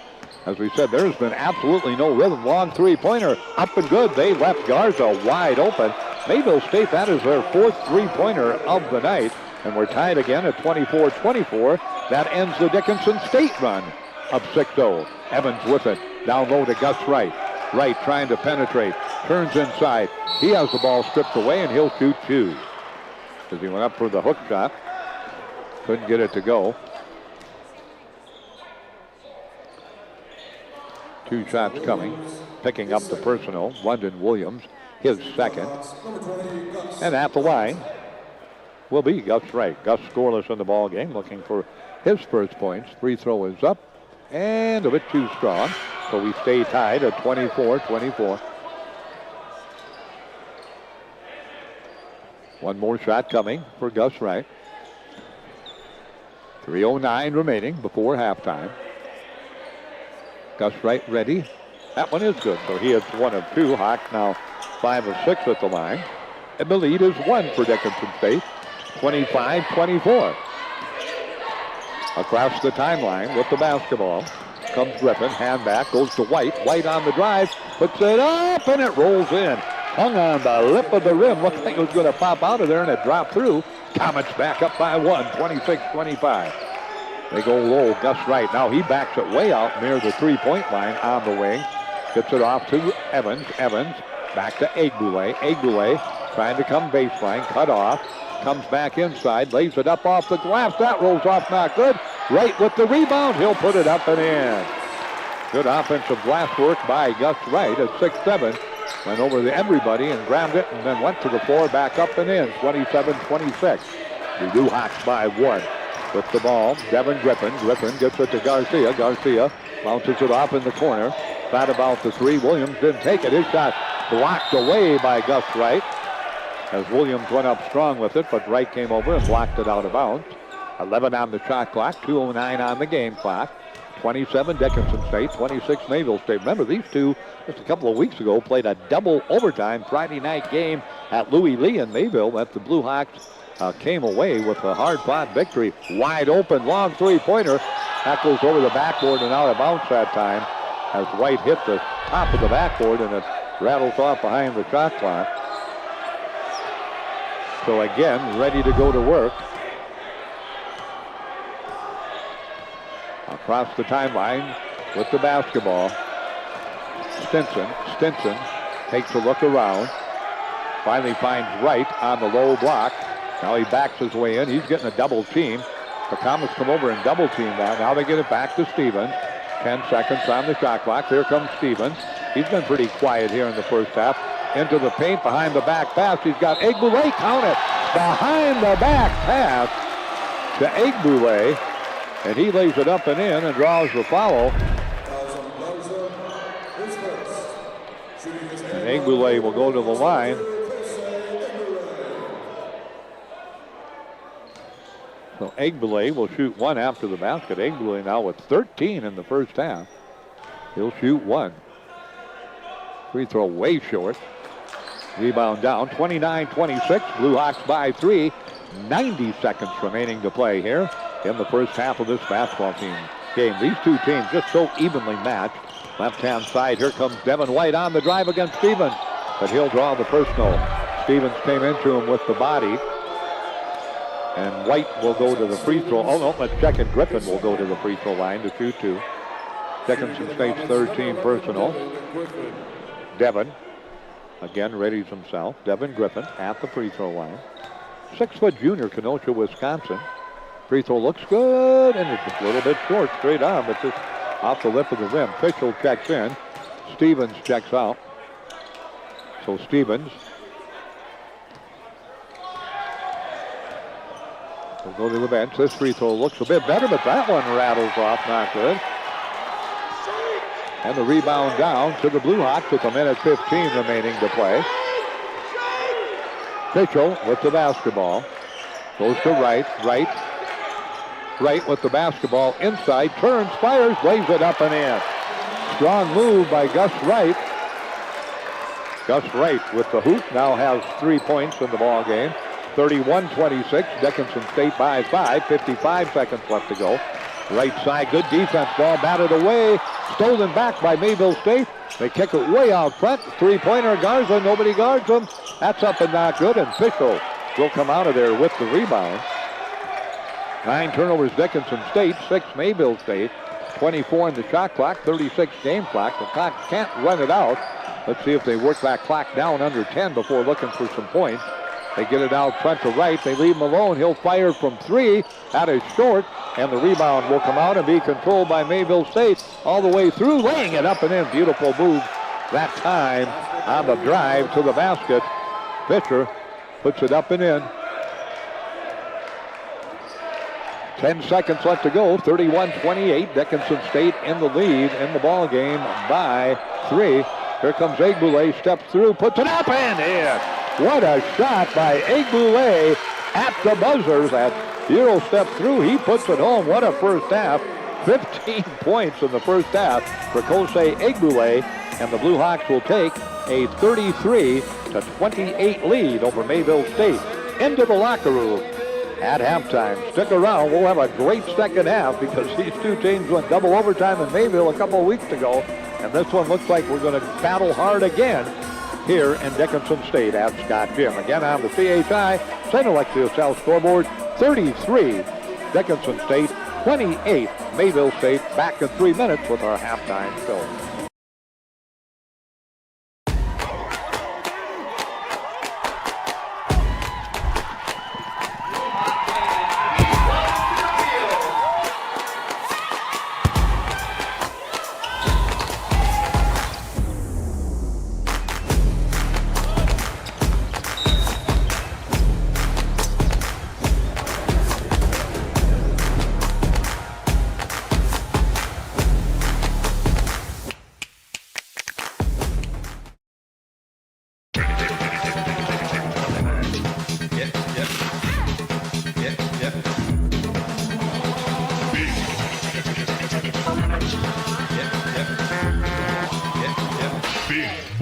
As we said, there's been absolutely no rhythm. Long 3-pointer, up and good. They left Garza wide open. Mayville State, that is their 4th 3-pointer of the night. And we're tied again at 24-24. That ends the Dickinson State run of 6-0. Evans with it. Down low to Gus Wright. Wright trying to penetrate. Turns inside. He has the ball stripped away, and he'll shoot 2. As he went up for the hook shot. Couldn't get it to go. 2 shots coming. Picking up the personal. London Williams, his second. And at the line will be Gus Wright. Gus scoreless in the ball game, looking for his first points. Free throw is up and a bit too strong. So we stay tied at 24-24. One more shot coming for Gus Wright. 3:09 remaining before halftime. Gus Wright ready. That one is good. So he is 1 of 2. Hawks now 5 of 6 at the line. And the lead is 1 for Dickinson State. 25-24. Across the timeline with the basketball comes Griffin. Hand back, goes to White. White on the drive, puts it up, and it rolls in. Hung on the lip of the rim. Looked like it was going to pop out of there, and it dropped through. Comets back up by 1, 26-25. They go low. Gus Wright. Now he backs it way out near the 3-point line on the wing. Gets it off to Evans. Evans back to Egboué. Egboué trying to come baseline. Cut off. Comes back inside. Lays it up off the glass. That rolls off. Not good. Wright with the rebound. He'll put it up and in. Good offensive glass work by Gus Wright at 6'7". Went over to everybody and grabbed it and then went to the floor. Back up and in. 27-26. The Blue Hawks by 1. With the ball, Devin Griffin. Griffin gets it to Garcia. Garcia bounces it off in the corner. Thought about the 3. Williams didn't take it. His shot blocked away by Gus Wright. As Williams went up strong with it, but Wright came over and blocked it out of bounds. 11 on the shot clock, 2:09 on the game clock. 27 Dickinson State, 26 Mayville State. Remember, these two just a couple of weeks ago played a double overtime Friday night game at Louis Lee in Mayville. That the Blue Hawks came away with a hard-fought victory. Wide open, long three-pointer. That goes over the backboard and out of bounds that time as White hit the top of the backboard and it rattles off behind the shot clock. So again, ready to go to work. Across the timeline with the basketball. Stinson takes a look around. Finally finds Wright on the low block. Now he backs his way in. He's getting a double team. The Comets come over and double team that. Now they get it back to Stevens. 10 seconds on the shot clock. Here comes Stevens. He's been pretty quiet here in the first half. Into the paint, behind the back pass. He's got Egbule, count it. Behind the back pass to Egbule. And he lays it up and in and draws the foul. And Egbule will go to the line. So Egbule will shoot one after the basket. Egbule now with 13 in the first half. He'll shoot one. Free throw way short. Rebound down, 29-26. Blue Hawks by 3. 90 seconds remaining to play here in the first half of this basketball team game. These two teams just so evenly matched. Left-hand side, here comes Devin White on the drive against Stevens, but he'll draw the personal. Stevens came into him with the body, and White will go to the free throw. Oh, no, let's check it. Griffin will go to the free throw line to shoot two. Dickinson State's third team personal. Devin, again, readies himself. Devin Griffin at the free throw line. 6-foot junior, Kenosha, Wisconsin. Free throw looks good, and it's a little bit short, straight on, but just off the lip of the rim. Fischel checks in. Stevens checks out. So Stevens will go to the bench. This free throw looks a bit better, but that one rattles off, not good. And the rebound down to the Blue Hawks with 1:15 remaining to play. Fischel with the basketball. Goes to Wright. Wright with the basketball inside. Turns, fires, lays it up and in. Strong move by Gus Wright. Gus Wright with the hoop now has 3 points in the ball game. 31-26. Dickinson State by 5. 55 seconds left to go. Right side, good defense. Ball batted away. Stolen back by Mayville State. They kick it way out front. Three-pointer, Garza. Nobody guards him. That's up and not good. And Fischel will come out of there with the rebound. 9 turnovers Dickinson State. 6 Mayville State. 24 in the shot clock. 36 game clock. The clock can't run it out. Let's see if they work that clock down under 10 before looking for some points. They get it out front to Wright. They leave him alone. He'll fire from 3. That is short. And the rebound will come out and be controlled by Mayville State all the way through, laying it up and in. Beautiful move that time on the drive to the basket. Fischer puts it up and in. 10 seconds left to go. 31-28. Dickinson State in the lead in the ball game by 3. Here comes Egbule, steps through, puts it up and in. What a shot by Egbule at the buzzer. That Euro steps through, he puts it home. What a first half. 15 points in the first half for Kosei Egbule, and the Blue Hawks will take a 33-28 lead over Mayville State. Into the locker room at halftime. Stick around, we'll have a great second half because these two teams went double overtime in Mayville a couple of weeks ago, and this one looks like we're going to battle hard again here in Dickinson State at Scott Gym. Again on the CHI St. Alexius South scoreboard, 33 Dickinson State, 28 Mayville State. Back in 3 minutes with our halftime show.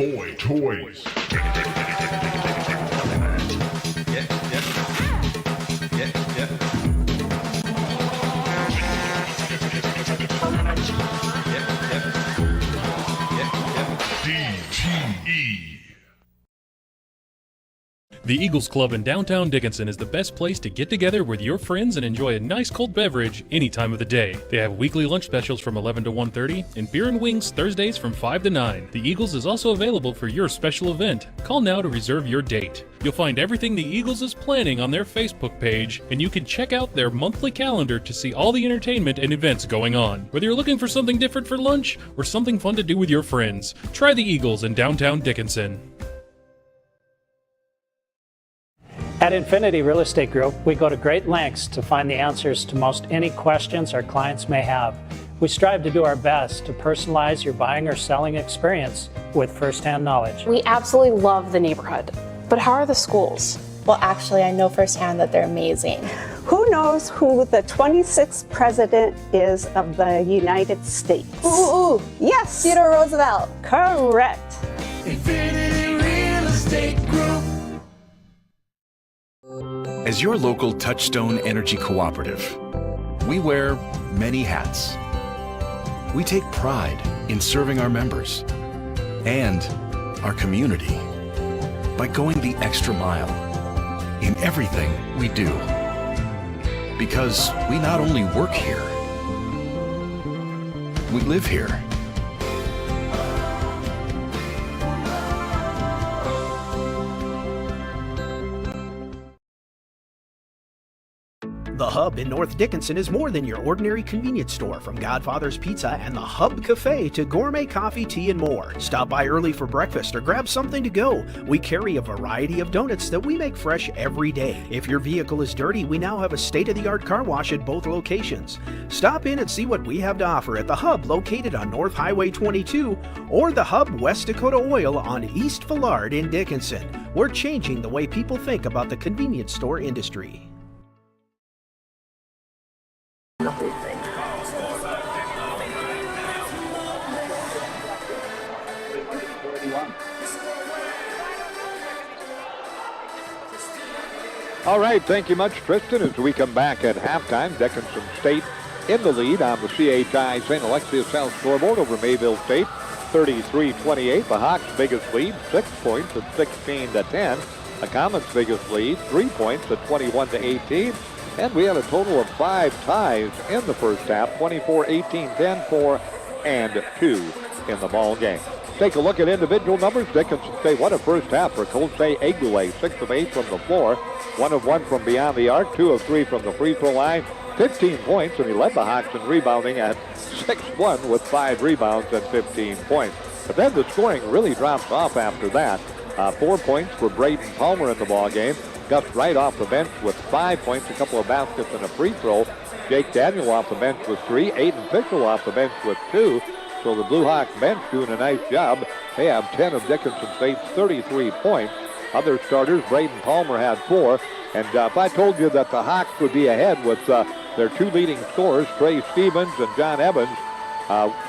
Toys. DTE. The Eagles Club in downtown Dickinson is the best place to get together with your friends and enjoy a nice cold beverage any time of the day. They have weekly lunch specials from 11 to 1:30 and beer and wings Thursdays from 5 to 9. The Eagles is also available for your special event. Call now to reserve your date. You'll find everything the Eagles is planning on their Facebook page, and you can check out their monthly calendar to see all the entertainment and events going on. Whether you're looking for something different for lunch or something fun to do with your friends, try the Eagles in downtown Dickinson. At Infinity Real Estate Group, we go to great lengths to find the answers to most any questions our clients may have. We strive to do our best to personalize your buying or selling experience with firsthand knowledge. We absolutely love the neighborhood, but how are the schools? Well, actually, I know firsthand that they're amazing. Who knows who the 26th president is of the United States? Ooh. Yes. Theodore Roosevelt. Correct. Infinity Real Estate Group. As your local Touchstone Energy Cooperative, we wear many hats. We take pride in serving our members and our community by going the extra mile in everything we do. Because we not only work here, we live here. The Hub in North Dickinson is more than your ordinary convenience store. From Godfather's Pizza and the Hub Cafe to gourmet coffee, tea, and more. Stop by early for breakfast or grab something to go. We carry a variety of donuts that we make fresh every day. If your vehicle is dirty, we now have a state-of-the-art car wash at both locations. Stop in and see what we have to offer at the Hub located on North Highway 22 or the Hub West Dakota Oil on East Villard in Dickinson. We're changing the way people think about the convenience store industry. All right, thank you much, Tristan. As we come back at halftime, Dickinson State in the lead on the CHI St. Alexius South scoreboard over Mayville State, 33-28. The Hawks' biggest lead, 6 points at 16-10. The Comets' biggest lead, 3 points at 21-18. And we had a total of 5 ties in the first half, 24-18, 10, 4, and 2 in the ball game. Take a look at individual numbers. Dickinson State, what a first half for Colsey Eguile, 6 of 8 from the floor, 1 of 1 from beyond the arc, 2 of 3 from the free throw line, 15 points, and he led the Hawks in rebounding at 6-1 with 5 rebounds and 15 points. But then the scoring really drops off after that. 4 points for Braden Palmer in the ball game. Gus Wright off the bench with 5 points, a couple of baskets and a free throw. Jake Daniel off the bench with 3. Aiden Fischel off the bench with 2. So the Blue Hawks bench doing a nice job. They have 10 of Dickinson State's 33 points. Other starters, Braden Palmer had 4. And if I told you that the Hawks would be ahead with their 2 leading scorers, Trey Stevens and John Evans,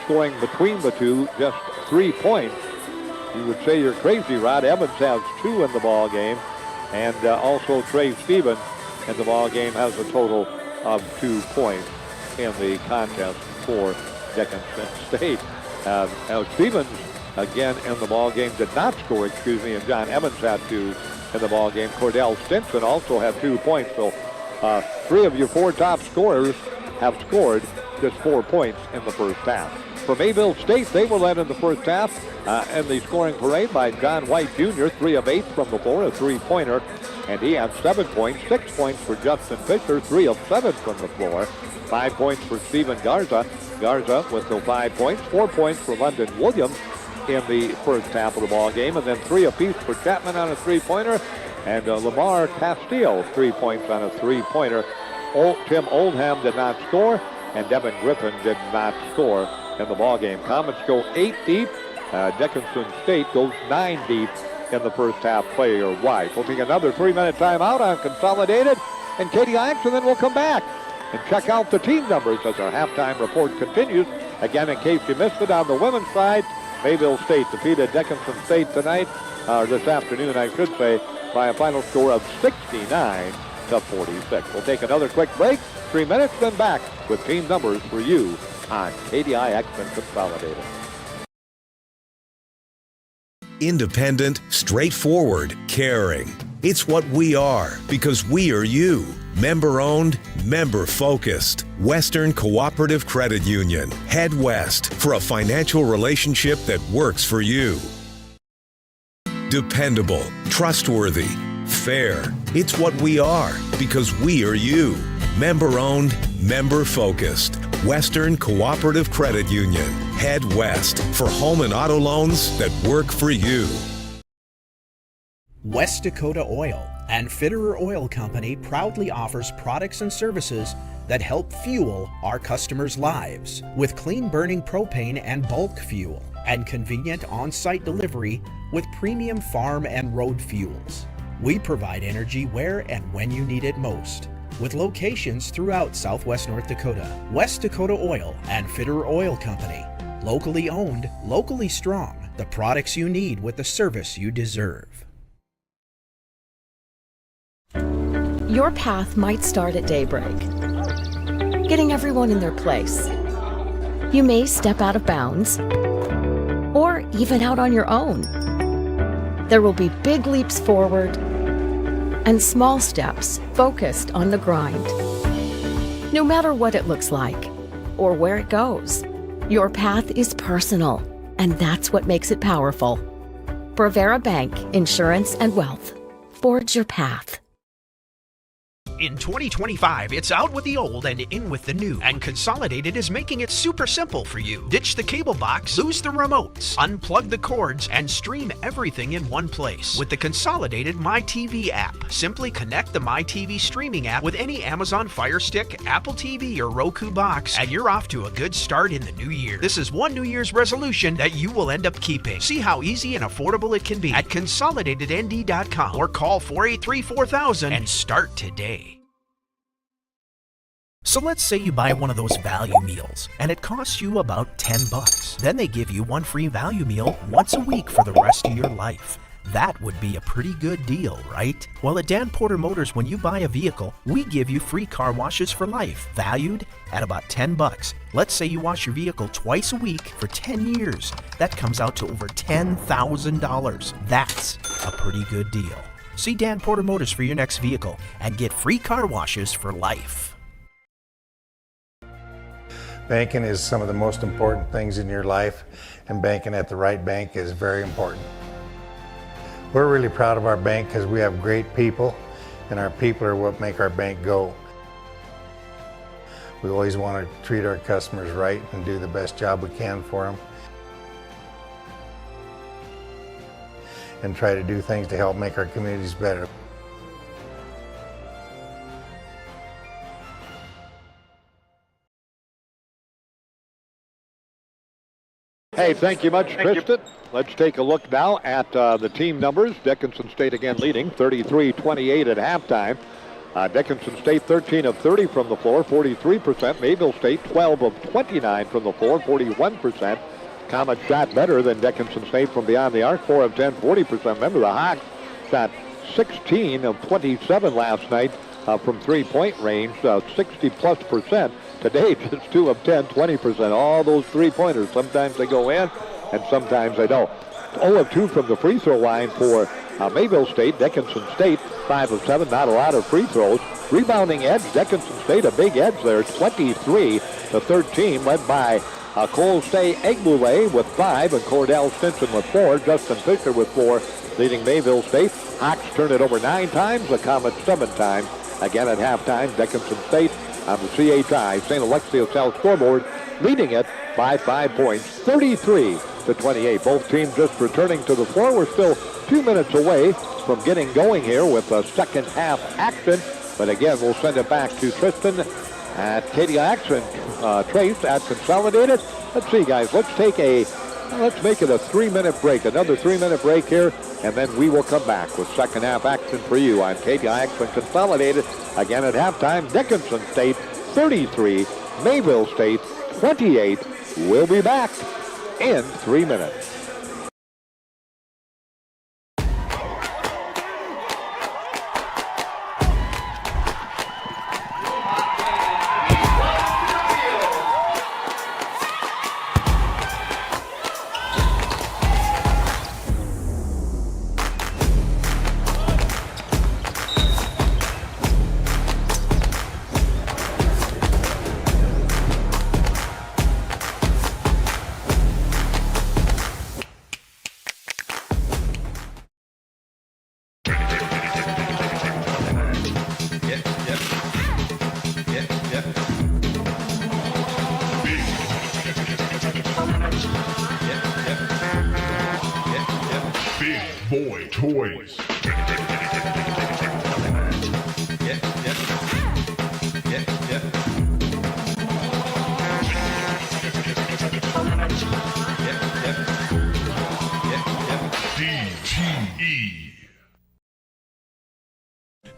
scoring between the two just 3 points, you would say you're crazy, Rod. Evans has 2 in the ball game. And also Trey Stevens in the ball game has a total of 2 points in the contest for Dickinson State. Stevens, again, in the ball game did not score, and John Evans had 2 in the ball game. Cordell Stinson also had 2 points. So 3 of your 4 top scorers have scored just 4 points in the first half. For Mayville State, they were led in the first half in the scoring parade by John White Jr., 3 of 8 from the floor, a 3-pointer, and he had 7 points, 6 points for Justin Fisher, 3 of 7 from the floor, 5 points for Steven Garza. Garza with the 5 points, 4 points for London Williams in the first half of the ball game, and then 3 apiece for Chapman on a 3-pointer, and Lamar Castillo, 3 points on a 3-pointer. Tim Oldham did not score, and Devin Griffin did not score in the ball game. Comets go 8 deep. Dickinson State goes 9 deep in the first half player-wide. We'll take another 3-minute timeout on Consolidated and Katie Ike's, and then we'll come back and check out the team numbers as our halftime report continues. Again, in case you missed it, on the women's side, Mayville State defeated Dickinson State tonight, or this afternoon, I should say, by a final score of 69-46. We'll take another quick break, 3 minutes, then back with team numbers for you on KDI X-Men Consolidated. Independent, straightforward, caring. It's what we are because we are you. Member-owned, member-focused. Western Cooperative Credit Union. Head west for a financial relationship that works for you. Dependable, trustworthy, fair. It's what we are because we are you. Member-owned, member-focused. Western Cooperative Credit Union. Head west for home and auto loans that work for you. West Dakota Oil and Fitterer Oil Company proudly offers products and services that help fuel our customers' lives with clean burning propane and bulk fuel and convenient on-site delivery with premium farm and road fuels. We provide energy where and when you need it most, with locations throughout Southwest North Dakota. West Dakota Oil and Fitterer Oil Company. Locally owned, locally strong. The products you need with the service you deserve. Your path might start at daybreak, getting everyone in their place. You may step out of bounds, or even out on your own. There will be big leaps forward and small steps focused on the grind. No matter what it looks like or where it goes, your path is personal, and that's what makes it powerful. Brevera Bank, Insurance and Wealth. Forge your path. In 2025, it's out with the old and in with the new. And Consolidated is making it super simple for you. Ditch the cable box, lose the remotes, unplug the cords, and stream everything in one place. With the Consolidated MyTV app. Simply connect the MyTV streaming app with any Amazon Fire Stick, Apple TV, or Roku box, and you're off to a good start in the new year. This is one New Year's resolution that you will end up keeping. See how easy and affordable it can be at consolidatednd.com or call 483-4000 and start today. So let's say you buy one of those value meals and it costs you about $10. Then they give you one free value meal once a week for the rest of your life. That would be a pretty good deal, right? Well, at Dan Porter Motors, when you buy a vehicle, we give you free car washes for life, valued at about $10. Let's say you wash your vehicle twice a week for 10 years. That comes out to over $10,000. That's a pretty good deal. See Dan Porter Motors for your next vehicle and get free car washes for life. Banking is some of the most important things in your life, and banking at the right bank is very important. We're really proud of our bank because we have great people, and our people are what make our bank go. We always want to treat our customers right and do the best job we can for them, and try to do things to help make our communities better. Hey, thank you much, Tristan. Let's take a look now at the team numbers. Dickinson State again leading 33-28 at halftime. Dickinson State 13 of 30 from the floor, 43%. Mayville State 12 of 29 from the floor, 41%. Comet shot better than Dickinson State from beyond the arc, 4 of 10, 40%. Remember, the Hawks shot 16 of 27 last night from three-point range, 60+%. Today, just 2 of 10, 20%. All those three-pointers. Sometimes they go in, and sometimes they don't. 0 of 2 from the free throw line for Mayville State. Dickinson State, 5 of 7. Not a lot of free throws. Rebounding edge, Dickinson State, a big edge there, 23-13, led by Cole Egbule with 5, and Cordell Stinson with 4. Justin Fisher with 4, leading Mayville State. Hawks turn it over 9 times. The Comets 7 times. Again at halftime, Dickinson State on the CHI St. Alexius South scoreboard, leading it by 5 points, 33-28. Both teams just returning to the floor. We're still 2 minutes away from getting going here with a second half action. But again, we'll send it back to Tristan at KDI Action, Trace at Consolidated. Let's see, guys. Let's make it a 3-minute break. Another 3-minute break here, and then we will come back with second half action for you on KDI Action Consolidated. Again at halftime, Dickinson State 33, Mayville State 28. We'll be back in 3 minutes. Toys. DTE.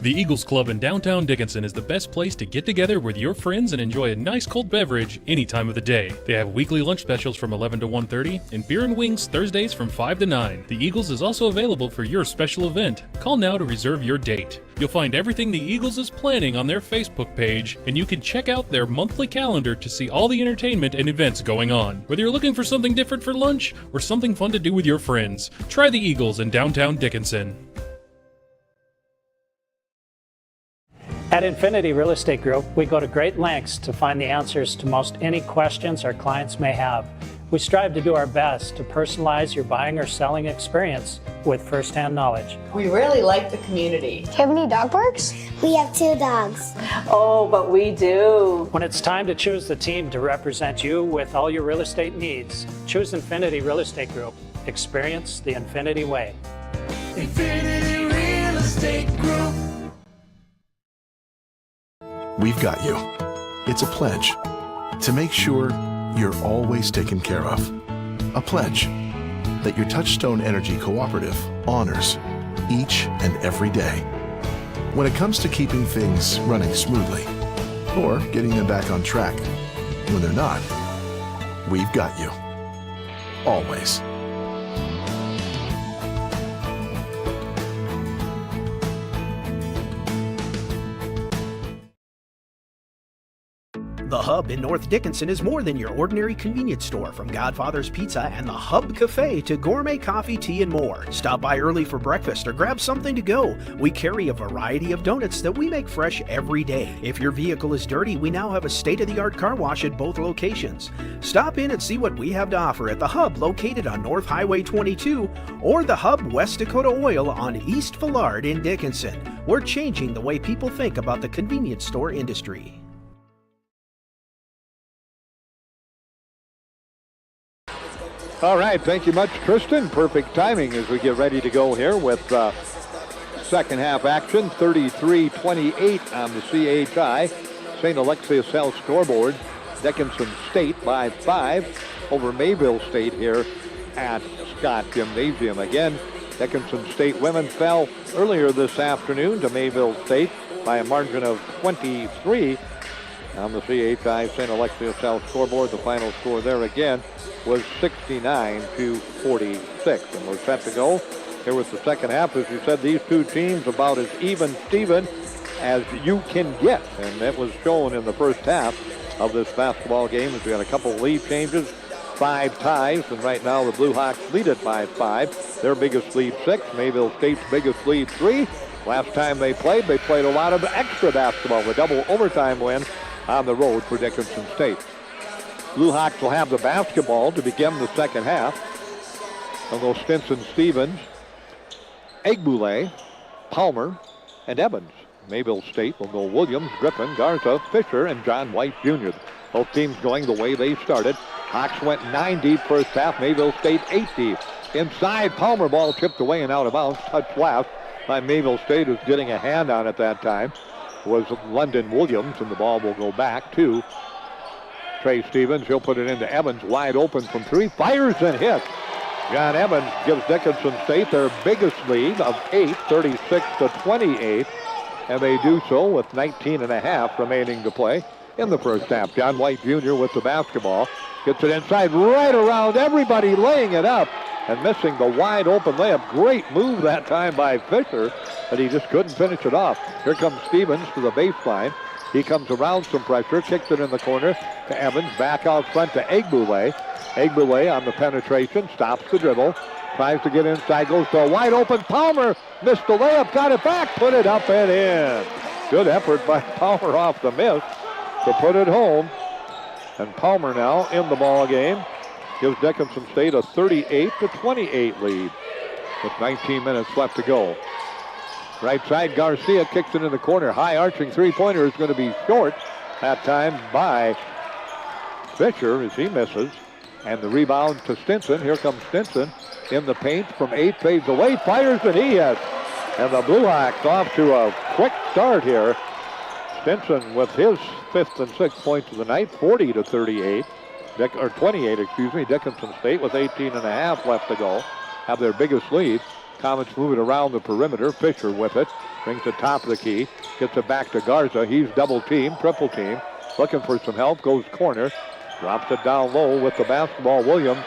The Eagles Club in downtown Dickinson is the best place to get together with your friends and enjoy a nice cold beverage any time of the day. They have weekly lunch specials from 11 to 1:30 and beer and wings Thursdays from 5 to 9. The Eagles is also available for your special event. Call now to reserve your date. You'll find everything the Eagles is planning on their Facebook page, and you can check out their monthly calendar to see all the entertainment and events going on. Whether you're looking for something different for lunch or something fun to do with your friends, try the Eagles in downtown Dickinson. At Infinity Real Estate Group, we go to great lengths to find the answers to most any questions our clients may have. We strive to do our best to personalize your buying or selling experience with firsthand knowledge. We really like the community. Do you have any dog parks? We have 2 dogs. Oh, but we do. When it's time to choose the team to represent you with all your real estate needs, choose Infinity Real Estate Group. Experience the Infinity way. Infinity Real Estate Group. We've got you. It's a pledge to make sure you're always taken care of. A pledge that your Touchstone Energy Cooperative honors each and every day. When it comes to keeping things running smoothly or getting them back on track when they're not, we've got you. Always. The Hub in North Dickinson is more than your ordinary convenience store. From Godfather's Pizza and the Hub Cafe to gourmet coffee, tea, and more. Stop by early for breakfast or grab something to go. We carry a variety of donuts that we make fresh every day. If your vehicle is dirty, we now have a state-of-the-art car wash at both locations. Stop in and see what we have to offer at the Hub located on North Highway 22 or the Hub West Dakota Oil on East Villard in Dickinson. We're changing the way people think about the convenience store industry. All right, thank you much, Tristan. Perfect timing as we get ready to go here with second half action. 33-28 on the CHI. St. Alexius Health scoreboard. Dickinson State by 5 over Mayville State here at Scott Gymnasium. Again, Dickinson State women fell earlier this afternoon to Mayville State by a margin of 23 on the CHI St. Alexius Health scoreboard. The final score there again was 69-46. And we're set to go here with the second half. As you said, these two teams about as even Steven as you can get. And that was shown in the first half of this basketball game as we had a couple lead changes, 5 ties, and right now the Blue Hawks lead it by 5. Their biggest lead 6, Mayville State's biggest lead 3. Last time they played a lot of extra basketball, a double overtime win on the road for Dickinson State. Blue Hawks will have the basketball to begin the second half. They'll go Stinson, Stevens, Egbule, Palmer, and Evans. Mayville State will go Williams, Griffin, Garza, Fisher, and John White Jr. Both teams going the way they started. Hawks went 9 deep first half. Mayville State 8 deep. Inside, Palmer ball tipped away and out of bounds. Touched last by Mayville State, who's getting a hand on it that time was London Williams, and the ball will go back to Trey Stevens. He'll put it into Evans, wide open from 3, fires and hits. John Evans gives Dickinson State their biggest lead of 8, 36-28, and they do so with 19 and a half remaining to play in the first half. John White Jr. with the basketball, gets it inside, right around everybody, laying it up and missing the wide open layup. Great move that time by Fisher, but he just couldn't finish it off. Here comes Stevens to the baseline. He comes around some pressure, kicks it in the corner to Evans, back out front to Egbule. Egbule on the penetration, stops the dribble, tries to get inside, goes to a wide open Palmer, missed the layup, got it back, put it up and in. Good effort by Palmer off the miss to put it home. And Palmer now in the ball game gives Dickinson State a 38-28 lead with 19 minutes left to go. Right side, Garcia kicks it in the corner. High arching three-pointer is going to be short that time by Fisher as he misses. And the rebound to Stinson. Here comes Stinson in the paint from 8, fades away, fires, and he hits. And the Blue Hawks off to a quick start here. Stinson with his 5th and 6th points of the night, 40-38. 28, excuse me. Dickinson State with 18 and a half left to go have their biggest lead. Comets moving around the perimeter. Fisher with it. Brings it top of the key. Gets it back to Garza. He's double team, triple team. Looking for some help. Goes corner. Drops it down low with the basketball. Williams.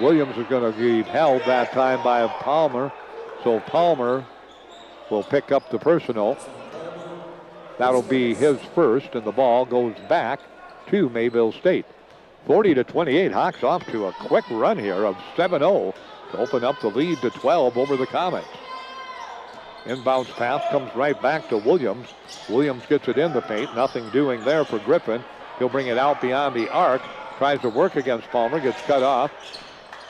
Williams is going to be held that time by Palmer. So Palmer will pick up the personal. That'll be his first, and the ball goes back to Mayville State. 40-28. Hawks off to a quick run here of 7-0 to open up the lead to 12 over the Comets. Inbounds pass comes right back to Williams. Williams gets it in the paint. Nothing doing there for Griffin. He'll bring it out beyond the arc. Tries to work against Palmer. Gets cut off.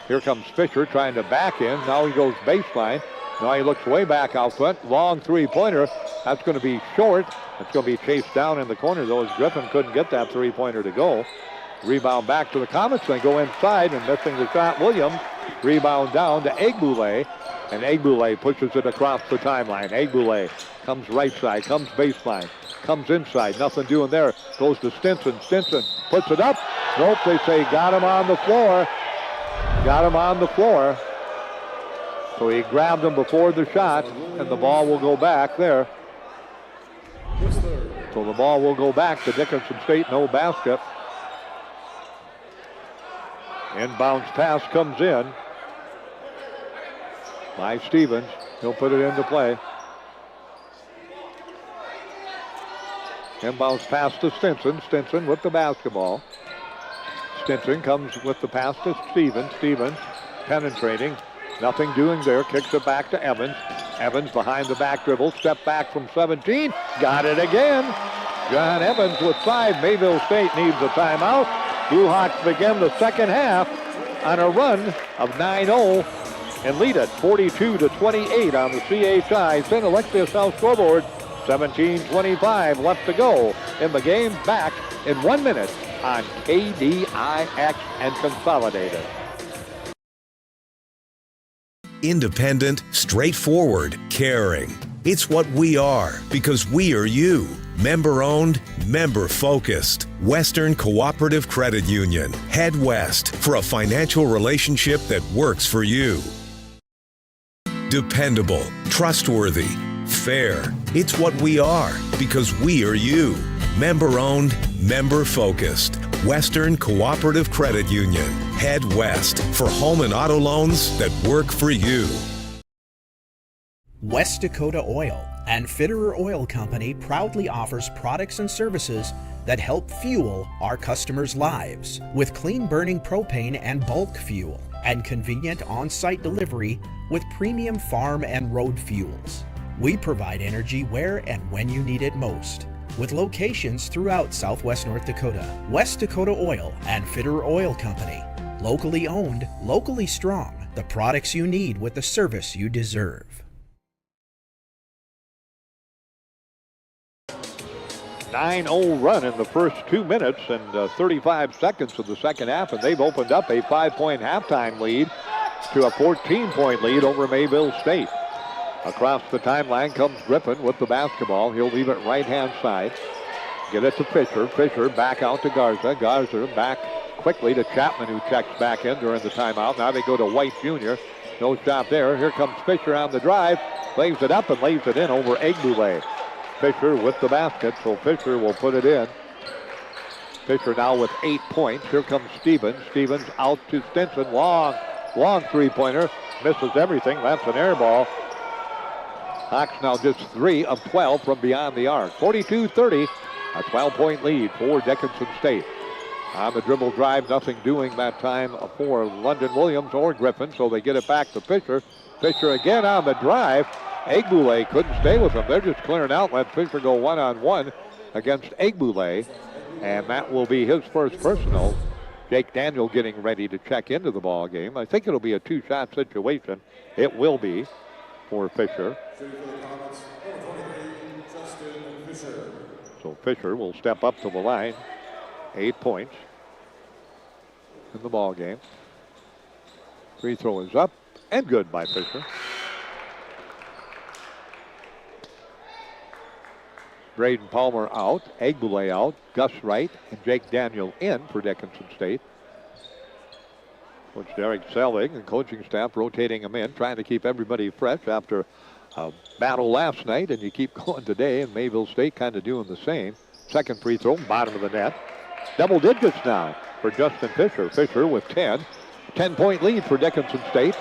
Here comes Fisher trying to back in. Now he goes baseline. Now he looks way back out front. Long three-pointer. That's going to be short. It's going to be chased down in the corner, though, as Griffin couldn't get that three-pointer to go. Rebound back to the Comets. They go inside and missing the shot. Williams. Rebound down to Egbule. And Egbule pushes it across the timeline. Egbule comes right side, comes baseline, comes inside. Nothing doing there. Goes to Stinson. Stinson puts it up. Nope, they say got him on the floor. Got him on the floor. So he grabbed him before the shot, and the ball will go back there. So the ball will go back to Dickinson State. No basket. Inbounds pass comes in by Stevens. He'll put it into play. Inbounds pass to Stinson. Stinson with the basketball. Stinson comes with the pass to Stevens. Stevens penetrating. Nothing doing there. Kicks it back to Evans. Evans behind the back dribble. Step back from 17. Got it again. John Evans with 5. Mayville State needs a timeout. Blue Hawks begin the second half on a run of 9-0 and lead it 42-28 on the CHI St. Alexius South scoreboard. 17:25 left to go in the game. Back in 1 minute on KDIX and Consolidated. Independent, straightforward, caring. It's what we are because we are you. Member-owned, member-focused. Western Cooperative Credit Union. Head west for a financial relationship that works for you. Dependable, trustworthy, fair. It's what we are because we are you. Member-owned, member-focused. Western Cooperative Credit Union. Head west for home and auto loans that work for you. West Dakota Oil and Fitterer Oil Company proudly offers products and services that help fuel our customers' lives with clean burning propane and bulk fuel and convenient on-site delivery with premium farm and road fuels. We provide energy where and when you need it most, with locations throughout Southwest North Dakota. West Dakota Oil and Fitterer Oil Company. Locally owned, locally strong. The products you need with the service you deserve. 9-0 run in the first 2 minutes and 35 seconds of the second half, and they've opened up a 5-point halftime lead to a 14-point lead over Mayville State. Across the timeline comes Griffin with the basketball. He'll leave it right-hand side. Get it to Fisher. Fisher back out to Garza. Garza back quickly to Chapman, who checks back in during the timeout. Now they go to White Jr. No shot there. Here comes Fisher on the drive. Lays it up and lays it in over Egbule. Fisher with the basket, so Fisher will put it in. Fisher now with 8 points. Here comes Stevens. Stevens out to Stinson. Long three-pointer. Misses everything. That's an air ball. Hawks now just 3 of 12 from beyond the arc. 42-30, a 12-point lead for Dickinson State. On the dribble drive, nothing doing that time for London Williams or Griffin, so they get it back to Fisher. Fisher again on the drive. Egbule couldn't stay with him. They're just clearing out. Let Fisher go one-on-one against Egbule, and that will be his first personal. Jake Daniel getting ready to check into the ball game. I think it'll be a two-shot situation. It will be for Fisher. So Fisher will step up to the line. 8 points. in the ball game. Free throw is up and good by Fisher. Braden Palmer out, Egbule out, Gus Wright and Jake Daniel in for Dickinson State. Coach Derek Selling and coaching staff rotating them in, trying to keep everybody fresh after a battle last night, and you keep going today, and Mayville State kind of doing the same. Second free throw, bottom of the net. Double digits now for Justin Fisher. Fisher with 10. 10-point lead for Dickinson State.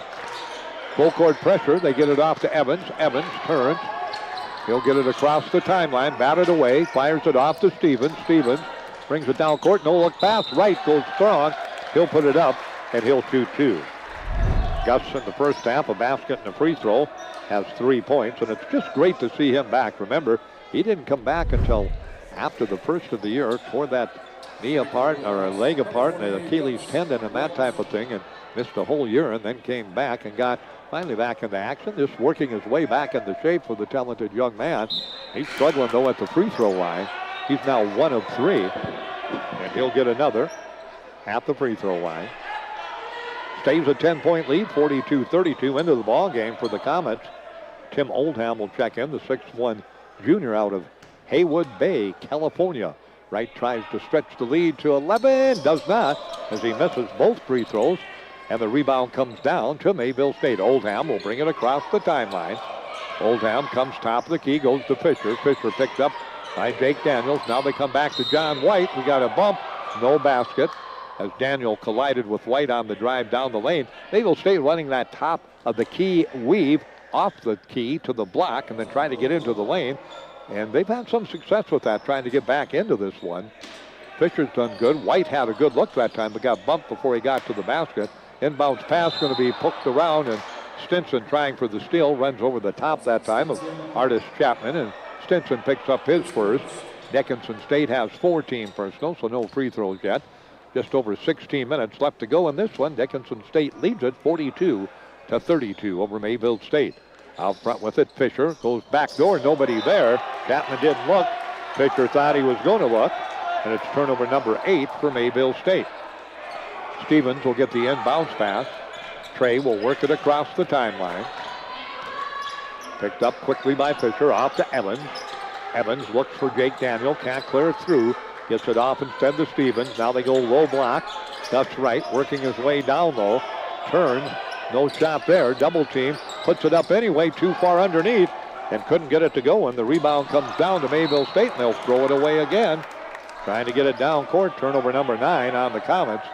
Full court pressure. They get it off to Evans. Evans turns. He'll get it across the timeline, batted away, fires it off to Stevens. Stevens brings it down court. No look pass. Wright goes strong. He'll put it up, and he'll shoot 2. Gus in the first half, a basket and a free throw, has 3 points, and it's just great to see him back. Remember, he didn't come back until after the first of the year, tore that knee apart or a leg apart and an Achilles tendon and that type of thing, and missed a whole year, and then came back and got finally back into action, just working his way back into shape for the talented young man. He's struggling, though, at the free throw line. He's now 1 of 3, and he'll get another at the free throw line. Stays a 10-point lead, 42-32 into the ball game for the Comets. Tim Oldham will check in, the 6'1 junior out of Haywood Bay, California. Wright tries to stretch the lead to 11, does not, as he misses both free throws, and the rebound comes down to Mayville State. Oldham will bring it across the timeline. Oldham comes top of the key, goes to Fisher. Fisher picked up by Jake Daniels. Now they come back to John White. We got a bump, no basket, as Daniel collided with White on the drive down the lane. Mayville State running that top of the key weave off the key to the block and then trying to get into the lane. And they've had some success with that, trying to get back into this one. Fisher's done good. White had a good look that time, but got bumped before he got to the basket. Inbounds pass going to be poked around, and Stinson trying for the steal, runs over the top that time of Artis Chapman, and Stinson picks up his first. Dickinson State has 4 team personals, so no free throws yet. Just over 16 minutes left to go in this one. Dickinson State leads it 42-32 over Mayville State. Out front with it, Fisher goes back door, nobody there. Chapman didn't look. Fisher thought he was going to look, and it's turnover number 8 for Mayville State. Stevens will get the inbounds pass. Trey will work it across the timeline. Picked up quickly by Fisher, off to Evans. Evans looks for Jake Daniel, can't clear it through. Gets it off instead to Stevens. Now they go low block. That's right, working his way down low. Turns, no shot there. Double team, puts it up anyway, too far underneath, and couldn't get it to go. And the rebound comes down to Mayville State, and they'll throw it away again. Trying to get it down court. Turnover number 9 on the Comets.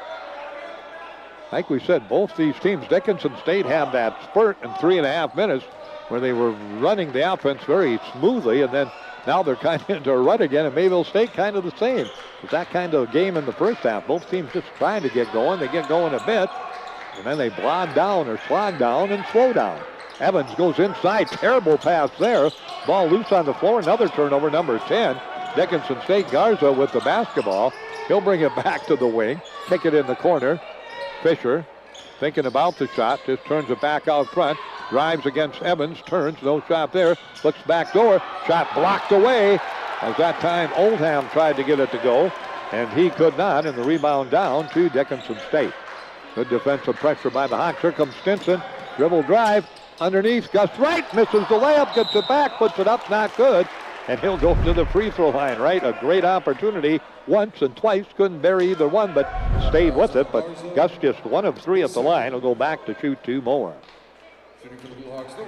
Like we said, both these teams, Dickinson State had that spurt in 3.5 minutes where they were running the offense very smoothly, and then now they're kind of into a rut again, and Mayville State kind of the same. It's that kind of game in the first half. Both teams just trying to get going. They get going a bit, and then they blog down or slog down and slow down. Evans goes inside. Terrible pass there. Ball loose on the floor. Another turnover, number 10. Dickinson State Garza with the basketball. He'll bring it back to the wing. Kick it in the corner. Fisher thinking about the shot. Just turns it back out front. Drives against Evans. Turns. No shot there. Looks back door. Shot blocked away. As that time Oldham tried to get it to go, and he could not, and the rebound down to Dickinson State. Good defensive pressure by the Hawks. Here comes Stinson. Dribble drive. Underneath. Gus Wright misses the layup. Gets it back. Puts it up. Not good. And he'll go to the free throw line, right? A great opportunity once and twice. Couldn't bury either one, but stayed with it. But Gus just 1 of 3 at the line. He'll go back to shoot 2 more.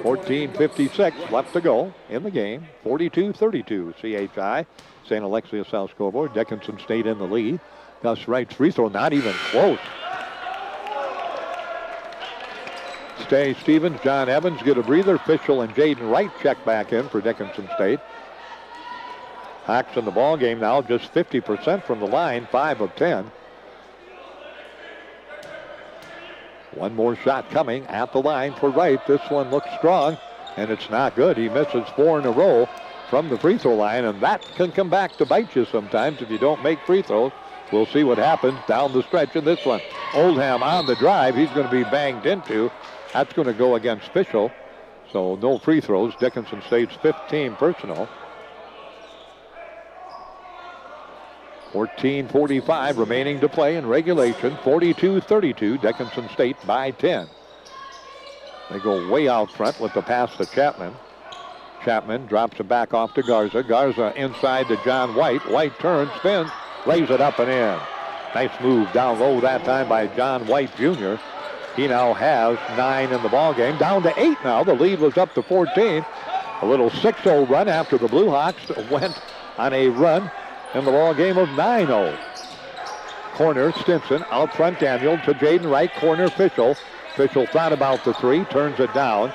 14:56 left to go in the game. 42-32 CHI. St. Alexius South scoreboard. Dickinson State in the lead. Gus Wright's free throw not even close. Stay Stevens, John Evans get a breather. Fischel and Jaden Wright check back in for Dickinson State. Hawks in the ball game now, just 50% from the line, 5 of 10. One more shot coming at the line for Wright. This one looks strong, and it's not good. He misses 4 in a row from the free throw line, and that can come back to bite you sometimes if you don't make free throws. We'll see what happens down the stretch in this one. Oldham on the drive. He's going to be banged into. That's going to go against Fischel. So no free throws. Dickinson State's 15 personal. 14:45 remaining to play in regulation. 42-32, Dickinson State by 10. They go way out front with the pass to Chapman. Chapman drops it back off to Garza. Garza inside to John White. White turns, spins, lays it up and in. Nice move down low that time by John White Jr. He now has 9 in the ball game. Down to 8 now. The lead was up to 14. A little 6-0 run after the Blue Hawks went on a run in the ball game of 9-0. Corner, Stinson. Out front, Daniel to Jaden Wright. Corner, Fischel. Fischel thought about the 3, turns it down.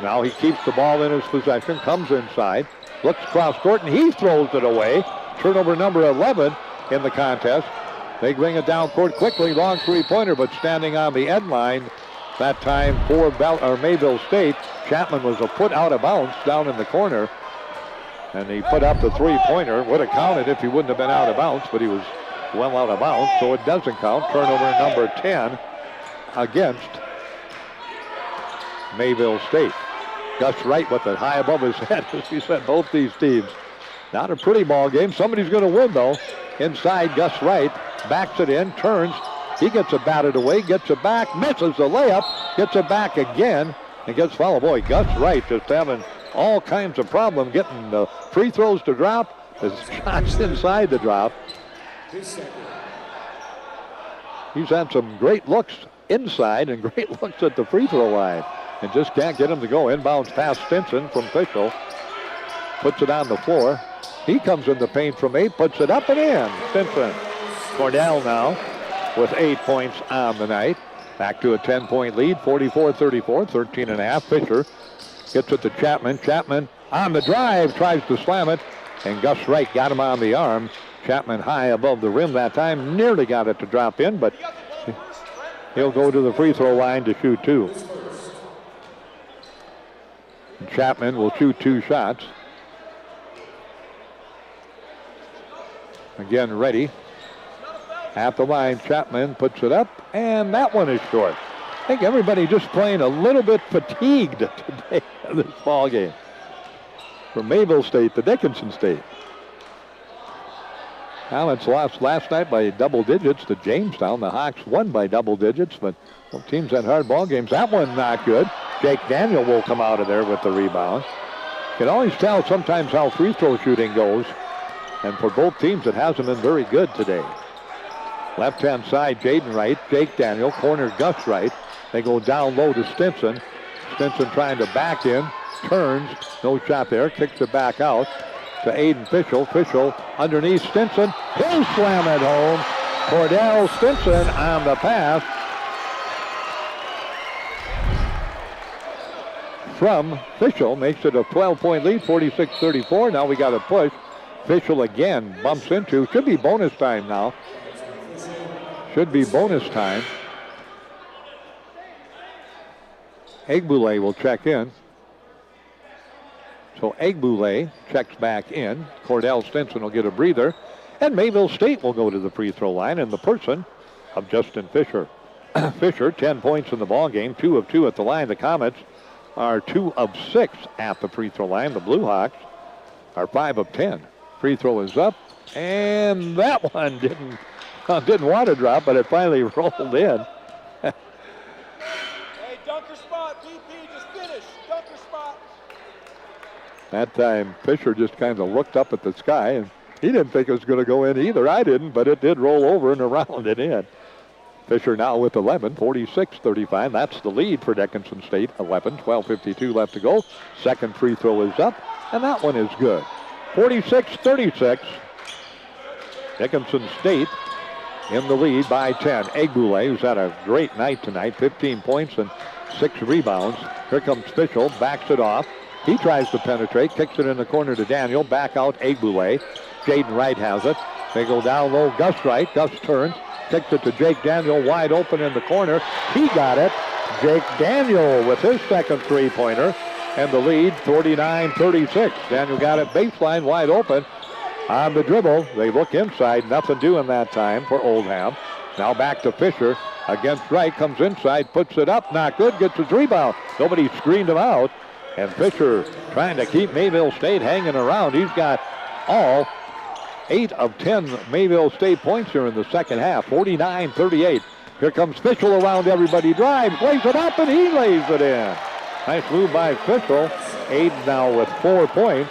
Now he keeps the ball in his possession, comes inside, looks cross court, and he throws it away. Turnover number 11 in the contest. They bring it down court quickly, long three-pointer, but standing on the end line that time for Mayville State. Chapman was a foot out of bounds down in the corner, and he put up the three-pointer. Would have counted if he wouldn't have been out of bounds, but he was well out of bounds, so it doesn't count. Turnover number 10 against Mayville State. Gus Wright with it high above his head, as he said, both these teams. Not a pretty ball game. Somebody's going to win, though. Inside, Gus Wright backs it in, turns. He gets it batted away, gets it back, misses the layup, gets it back again, and gets fouled. Boy, Gus Wright just having all kinds of problem getting the free throws to drop, his shots inside the drop. He's had some great looks inside and great looks at the free throw line, and just can't get him to go. Inbounds past Stinson from Fischel. Puts it on the floor. He comes in the paint from 8, puts it up and in. Stinson. Cordell now with 8 points on the night. Back to a 10-point lead, 44-34, 13.5. Fisher gets it to Chapman. Chapman on the drive, tries to slam it, and Gus Wright got him on the arm. Chapman high above the rim that time, nearly got it to drop in, but he'll go to the free throw line to shoot 2. Chapman will shoot 2 shots. Again, ready. At the line, Chapman puts it up, and that one is short. I think everybody just playing a little bit fatigued today in this ball game. From Mayville State to Dickinson State. Allen's lost last night by double digits to Jamestown. The Hawks won by double digits, but both teams had hard ball games. That one not good. Jake Daniel will come out of there with the rebound. You can always tell sometimes how free throw shooting goes. And for both teams, it hasn't been very good today. Left-hand side, Jaden Wright, Jake Daniel, corner Gus Wright. They go down low to Stinson. Stinson trying to back in, turns, no shot there, kicks it back out to Aiden Fischel. Fischel underneath Stinson. He'll slam it home. Cordell Stinson on the pass from Fischel. Makes it a 12-point lead, 46-34. Now we got a push. Fischel again bumps into. Should be bonus time now. Should be bonus time. Egbule will check in. So Egbule checks back in. Cordell Stinson will get a breather. And Mayville State will go to the free throw line in the person of Justin Fisher. Fisher, 10 points in the ball game, 2 of 2 at the line. The Comets are 2 of 6 at the free throw line. The Blue Hawks are 5 of 10. Free throw is up, and that one didn't want to drop, but it finally rolled in. Hey, dunker spot, BP, just finish, dunker spot. That time, Fisher just kind of looked up at the sky, and he didn't think it was going to go in either. I didn't, but it did roll over and around and in. Fisher now with 11, 46-35. That's the lead for Dickinson State, 11, 12:52 left to go. Second free throw is up, and that one is good. 46-36. Dickinson State in the lead by 10. Egbule, who's had a great night tonight, 15 points and 6 rebounds. Here comes Fischel, backs it off. He tries to penetrate, kicks it in the corner to Daniel. Back out Egbule. Jaden Wright has it. They go down low. Gus Wright. Gus turns, kicks it to Jake Daniel, wide open in the corner. He got it. Jake Daniel with his second three-pointer. And the lead, 49-36. Daniel got it baseline wide open on the dribble. They look inside. Nothing doing that time for Oldham. Now back to Fisher against Wright. Comes inside, puts it up. Not good. Gets his rebound. Nobody screened him out. And Fisher trying to keep Mayville State hanging around. He's got all 8 of 10 Mayville State points here in the second half, 49-38. Here comes Fischel around everybody, drives, lays it up, and he lays it in. Nice move by Fischel. Aiden now with 4 points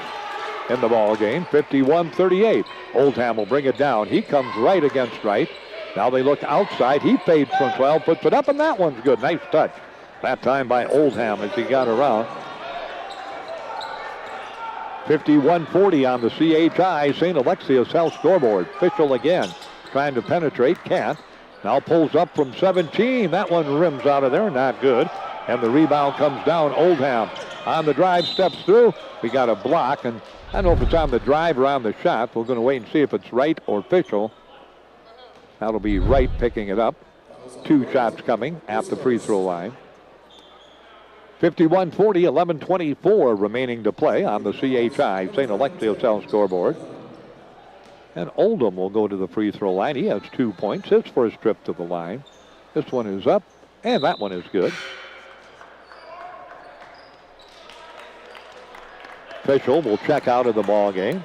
in the ball game, 51-38. Oldham will bring it down. He comes right against right. Now they look outside. He fades from 12, puts it up, and that one's good. Nice touch. That time by Oldham as he got around. 51-40 on the CHI St. Alexius Health scoreboard. Fischel again trying to penetrate, can't. Now pulls up from 17. That one rims out of there, not good. And the rebound comes down. Oldham on the drive, steps through. We got a block, and I don't know if it's on the drive or on the shot. We're going to wait and see if it's Wright or Fischel. That'll be Wright picking it up. 2 shots coming at the free throw line. 51-40, 11:24 remaining to play on the CHI St. Alexius Health scoreboard. And Oldham will go to the free throw line. He has 2 points. His first trip to the line. This one is up, and that one is good. Fischel will check out of the ball game.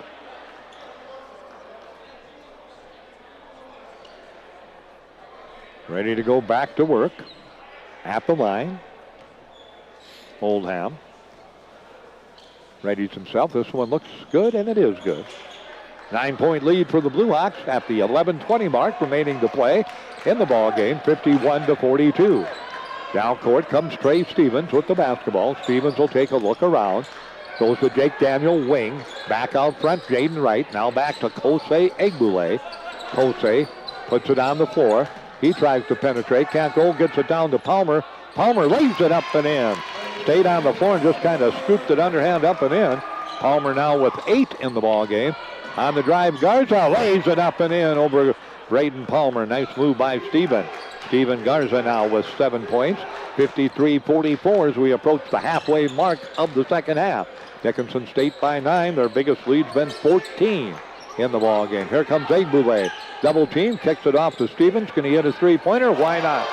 Ready to go back to work at the line. Oldham readies himself. This one looks good, and it is good. 9-point lead for the Blue Hawks at the 11:20 mark remaining to play in the ball game, 51-42. Down court comes Trey Stevens with the basketball. Stevens will take a look around. Goes to Jake Daniel, wing. Back out front, Jaden Wright. Now back to Kosei Egbule. Kosei puts it on the floor. He tries to penetrate, can't go, gets it down to Palmer. Palmer lays it up and in. Stayed on the floor and just kind of scooped it underhand up and in. Palmer now with 8 in the ball game. On the drive, Garza lays it up and in over Braden Palmer. Nice move by Steven. Steven Garza now with 7 points. 53-44 as we approach the halfway mark of the second half. Dickinson State by 9. Their biggest lead's been 14 in the ball game. Here comes Egbule. Double team, kicks it off to Stevens. Can he hit a three-pointer? Why not?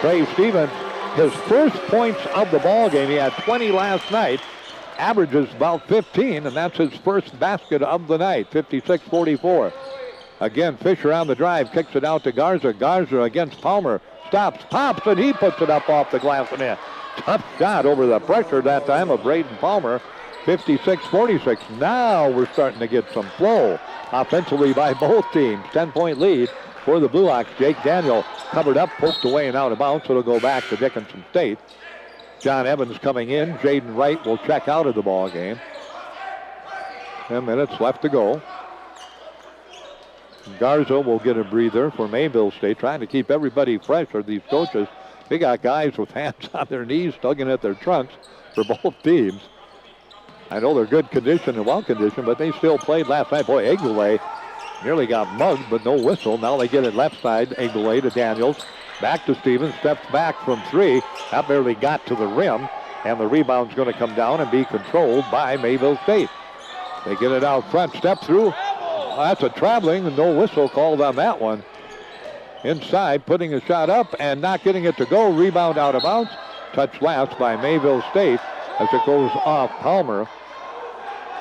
Trey Stevens, his first points of the ball game. He had 20 last night. Averages about 15, and that's his first basket of the night, 56-44. Again, Fisher on the drive, kicks it out to Garza. Garza against Palmer, stops, pops, and he puts it up off the glass and in. Tough shot over the pressure that time of Braden Palmer, 56-46. Now we're starting to get some flow offensively by both teams. 10-point lead for the Blue Hawks. Jake Daniel covered up, poked away and out of bounds, so it'll go back to Dickinson State. John Evans coming in. Jaden Wright will check out of the ball game. 10 minutes left to go. Garza will get a breather for Mayville State, trying to keep everybody fresh, or these coaches. They got guys with hands on their knees, tugging at their trunks for both teams. I know they're good condition and well conditioned, but they still played last night. Boy, Egbule nearly got mugged, but no whistle. Now they get it left side. Egbule to Daniels. Back to Stevens. Steps back from 3. That barely got to the rim. And the rebound's going to come down and be controlled by Mayville State. They get it out front. Step through. That's a traveling, and no whistle called on that one. Inside, putting a shot up and not getting it to go. Rebound out of bounds. Touch last by Mayville State as it goes off Palmer.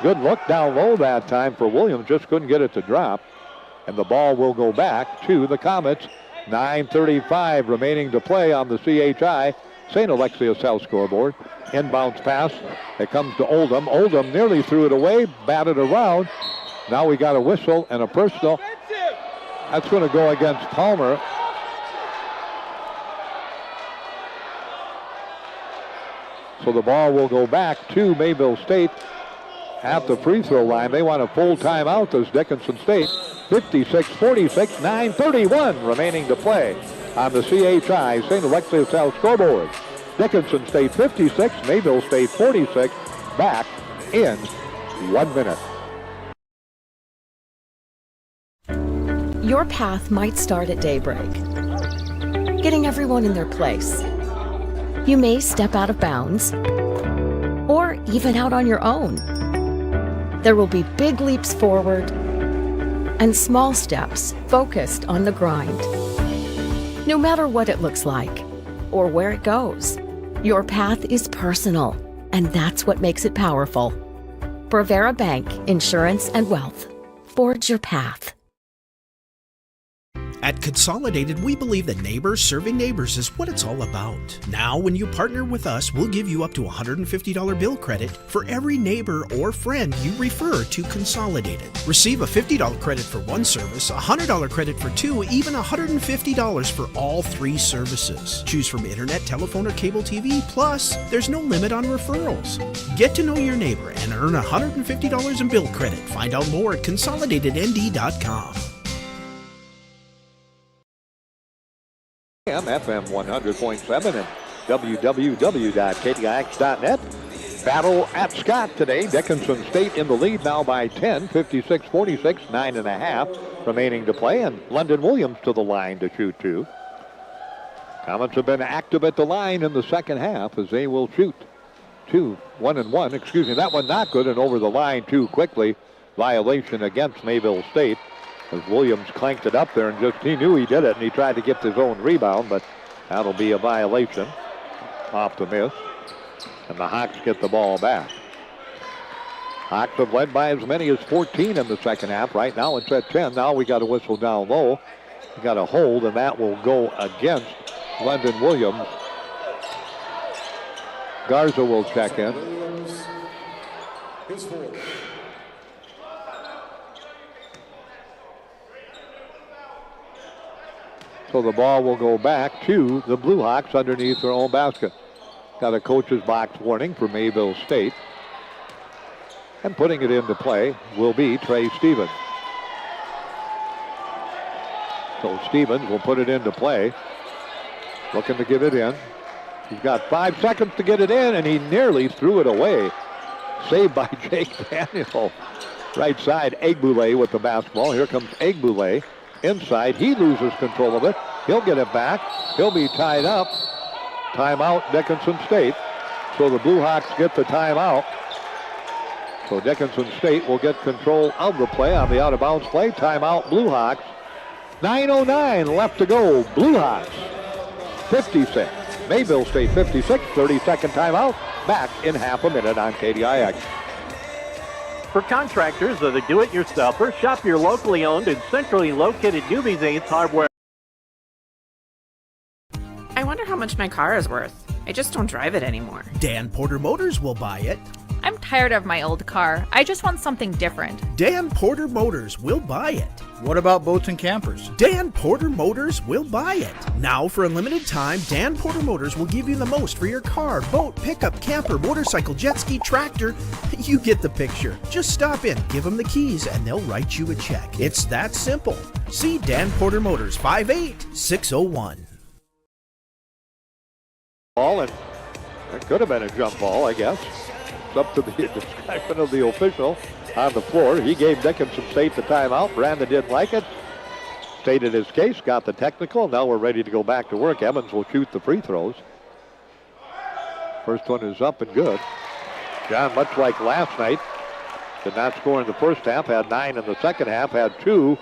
Good look down low that time for Williams. Just couldn't get it to drop. And the ball will go back to the Comets. 9:35 remaining to play on the CHI St. Alexius Health scoreboard. Inbounds pass. It comes to Oldham. Oldham nearly threw it away, batted around. Now we got a whistle and a personal. That's going to go against Palmer. So the ball will go back to Mayville State at the free throw line. They want a full timeout as Dickinson State. 56-46, 9:31 remaining to play on the CHI St. Alexius Health scoreboard. Dickinson State 56, Mayville State 46. Back in 1 minute. Your path might start at daybreak, getting everyone in their place. You may step out of bounds, or even out on your own. There will be big leaps forward and small steps focused on the grind. No matter what it looks like or where it goes, your path is personal, and that's what makes it powerful. Brevera Bank, Insurance and Wealth. forge your path. At Consolidated, we believe that neighbors serving neighbors is what it's all about. Now, when you partner with us, we'll give you up to $150 bill credit for every neighbor or friend you refer to Consolidated. Receive a $50 credit for one service, a $100 credit for two, even $150 for all three services. Choose from internet, telephone, or cable TV. Plus, there's no limit on referrals. Get to know your neighbor and earn $150 in bill credit. Find out more at consolidatednd.com. FM 100.7 and www.kdix.net. Battle at Scott today. Dickinson State in the lead now by 10, 56-46, 9.5 remaining to play, and London Williams to the line to shoot two. Comets have been active at the line in the second half as they will shoot 1-1. Excuse me, that one not good and over the line too quickly. Violation against Mayville State. As Williams clanked it up there and he knew he did it and he tried to get his own rebound, but that'll be a violation off the miss. And the Hawks get the ball back. Hawks have led by as many as 14 in the second half. Right now it's at 10. Now we got a whistle down low. We got a hold, and that will go against London Williams. Garza will check in. So the ball will go back to the Blue Hawks underneath their own basket. Got a coach's box warning for Mayville State. And putting it into play will be Trey Stevens. So Stevens will put it into play. Looking to get it in. He's got 5 seconds to get it in, and he nearly threw it away. Saved by Jake Daniel. Right side, Egbule with the basketball. Here comes Egbule. Inside, he loses control of it. He'll get it back. He'll be tied up. Timeout, Dickinson State. So the Blue Hawks get the timeout. So Dickinson State will get control of the play on the out-of-bounds play. Timeout, Blue Hawks. 9:09 left to go. Blue Hawks, 56. Mayville State, 56. 30-second timeout. Back in half a minute on KDIX. For contractors or the do-it-yourselfer, shop your locally owned and centrally located Newby's Ace Hardware. I wonder how much my car is worth. I just don't drive it anymore. Dan Porter Motors will buy it. I'm tired of my old car. I just want something different. Dan Porter Motors will buy it. What about boats and campers? Dan Porter Motors will buy it. Now, for a limited time, Dan Porter Motors will give you the most for your car, boat, pickup, camper, motorcycle, jet ski, tractor. You get the picture. Just stop in, give them the keys, and they'll write you a check. It's that simple. See Dan Porter Motors, 58601. Ball, and that could have been a jump ball, I guess. It's up to the discretion of the official on the floor. He gave Dickinson State the timeout. Brandon didn't like it. Stated his case, got the technical. Now we're ready to go back to work. Evans will shoot the free throws. First one is up and good. John, much like last night, did not score in the first half, had 9 in the second half, had 2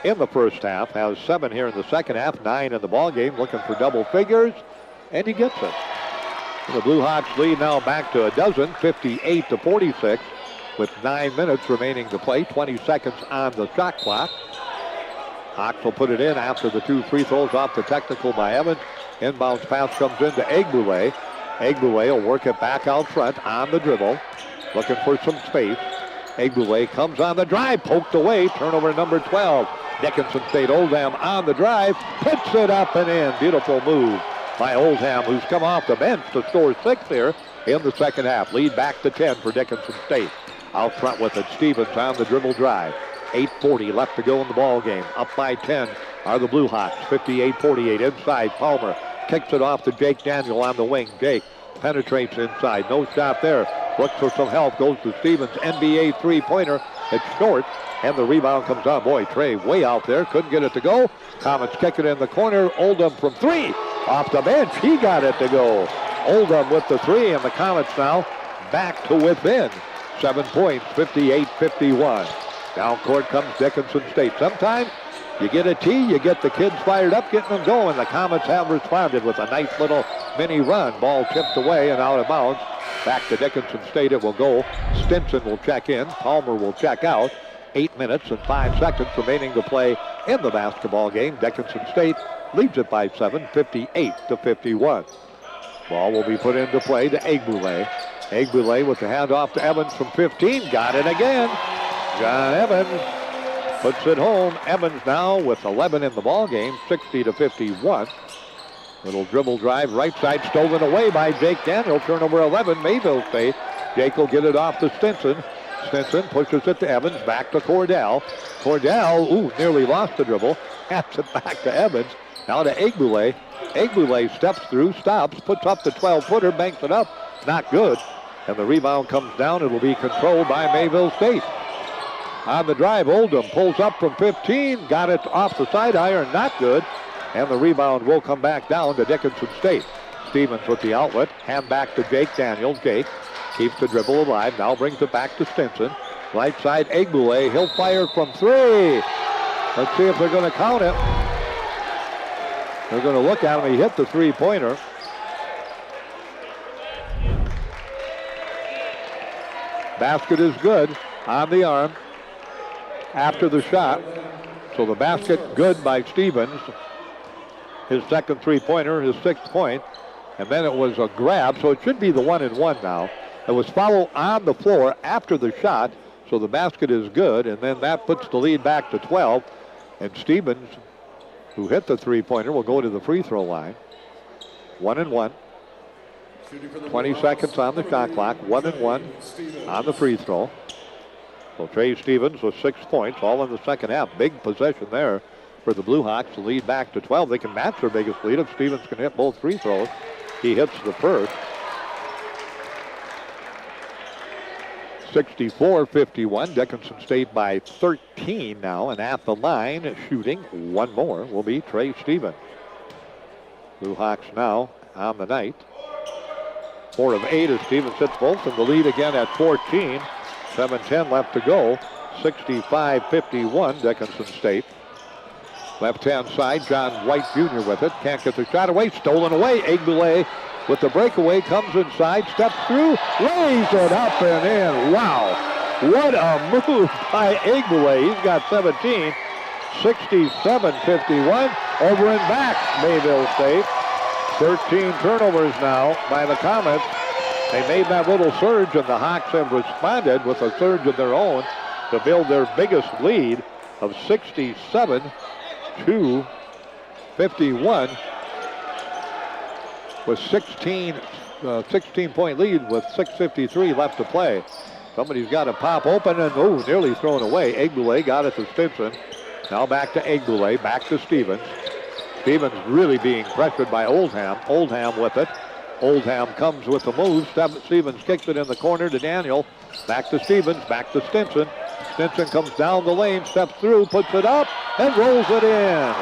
in the first half, has 7 here in the second half, 9 in the ball game, looking for double figures, and he gets it. The Blue Hawks lead now back to a dozen, 58-46, with 9 minutes remaining to play, 20 seconds on the shot clock. Hawks will put it in after the 2 free throws off the technical by Evans. Inbounds pass comes into Egbule. Egbule will work it back out front on the dribble, looking for some space. Egbule comes on the drive, poked away, turnover number 12. Dickinson State Oldham on the drive, puts it up and in. Beautiful move by Oldham, who's come off the bench to score 6 here in the second half. Lead back to 10 for Dickinson State. Out front with it, Stevens on the dribble drive. 8:40 left to go in the ball game. Up by 10 are the Blue Hawks. 58-48 inside. Palmer kicks it off to Jake Daniel on the wing. Jake penetrates inside. No shot there. Looks for some help. Goes to Stevens. NBA three-pointer. It's short. And the rebound comes on. Boy, Trey way out there. Couldn't get it to go. Comets kick it in the corner. Oldham from 3. Off the bench. He got it to go. Oldham with the 3. And the Comets now back to within 7 points. 58-51. Down court comes Dickinson State. Sometimes you get a tee, you get the kids fired up, getting them going. The Comets have responded with a nice little mini run. Ball tipped away and out of bounds. Back to Dickinson State it will go. Stinson will check in. Palmer will check out. 8 minutes and 5 seconds remaining to play in the basketball game. Dickinson State leads it by 7, 58-51. Ball will be put into play to Egbule. Egbule with the handoff to Evans from 15. Got it again. John Evans puts it home. Evans now with 11 in the ball game, 60-51. Little dribble drive, right side stolen away by Jake Daniel. Turnover 11, Mayville State. Jake will get it off to Stinson. Stinson pushes it to Evans, back to Cordell. Cordell, nearly lost the dribble. Hands it back to Evans. Now to Egbule. Egbule steps through, stops, puts up the 12-footer, banks it up. Not good. And the rebound comes down. It will be controlled by Mayville State. On the drive, Oldham pulls up from 15. Got it off the side iron. Not good. And the rebound will come back down to Dickinson State. Stevens with the outlet. Hand back to Jake Daniels. Jake keeps the dribble alive. Now brings it back to Stinson. Right side, Egbule. He'll fire from 3. Let's see if they're going to count it. They're going to look at him. He hit the three-pointer. Basket is good on the arm after the shot. So the basket good by Stevens. His second three-pointer, his 6th point. And then it was a grab, so it should be the 1-and-1 now. It was foul on the floor after the shot, so the basket is good. And then that puts the lead back to 12. And Stevens, who hit the three-pointer, will go to the free throw line. 1-and-1. 20 seconds on the shot clock. 1-and-1 on the free throw. So Trey Stevens with 6 points, all in the second half. Big possession there for the Blue Hawks to lead back to 12. They can match their biggest lead if Stevens can hit both free throws. He hits the first. 64-51. Dickinson State by 13 now, and at the line shooting one more will be Trey Stevens. Blue Hawks now on the night. 4 of 8 as Stevens hits both, and the lead again at 14. 7:10 left to go. 65-51 Dickinson State. Left-hand side, John White Jr. with it. Can't get the shot away. Stolen away. Egbule with the breakaway. Comes inside. Steps through. Lays it up and in. Wow. What a move by Egbule. He's got 17. 67-51. Over and back, Mayville State. 13 turnovers now by the Comets. They made that little surge, and the Hawks have responded with a surge of their own to build their biggest lead of 67-51 with 16-point lead with 6:53 left to play. Somebody's got to pop open and nearly thrown away. Egbule got it to Stinson. Now back to Egbule, back to Stevens. Stevens really being pressured by Oldham. Oldham with it. Oldham comes with the move. Stevens kicks it in the corner to Daniel. Back to Stevens, back to Stinson. Stinson comes down the lane, steps through, puts it up, and rolls it in.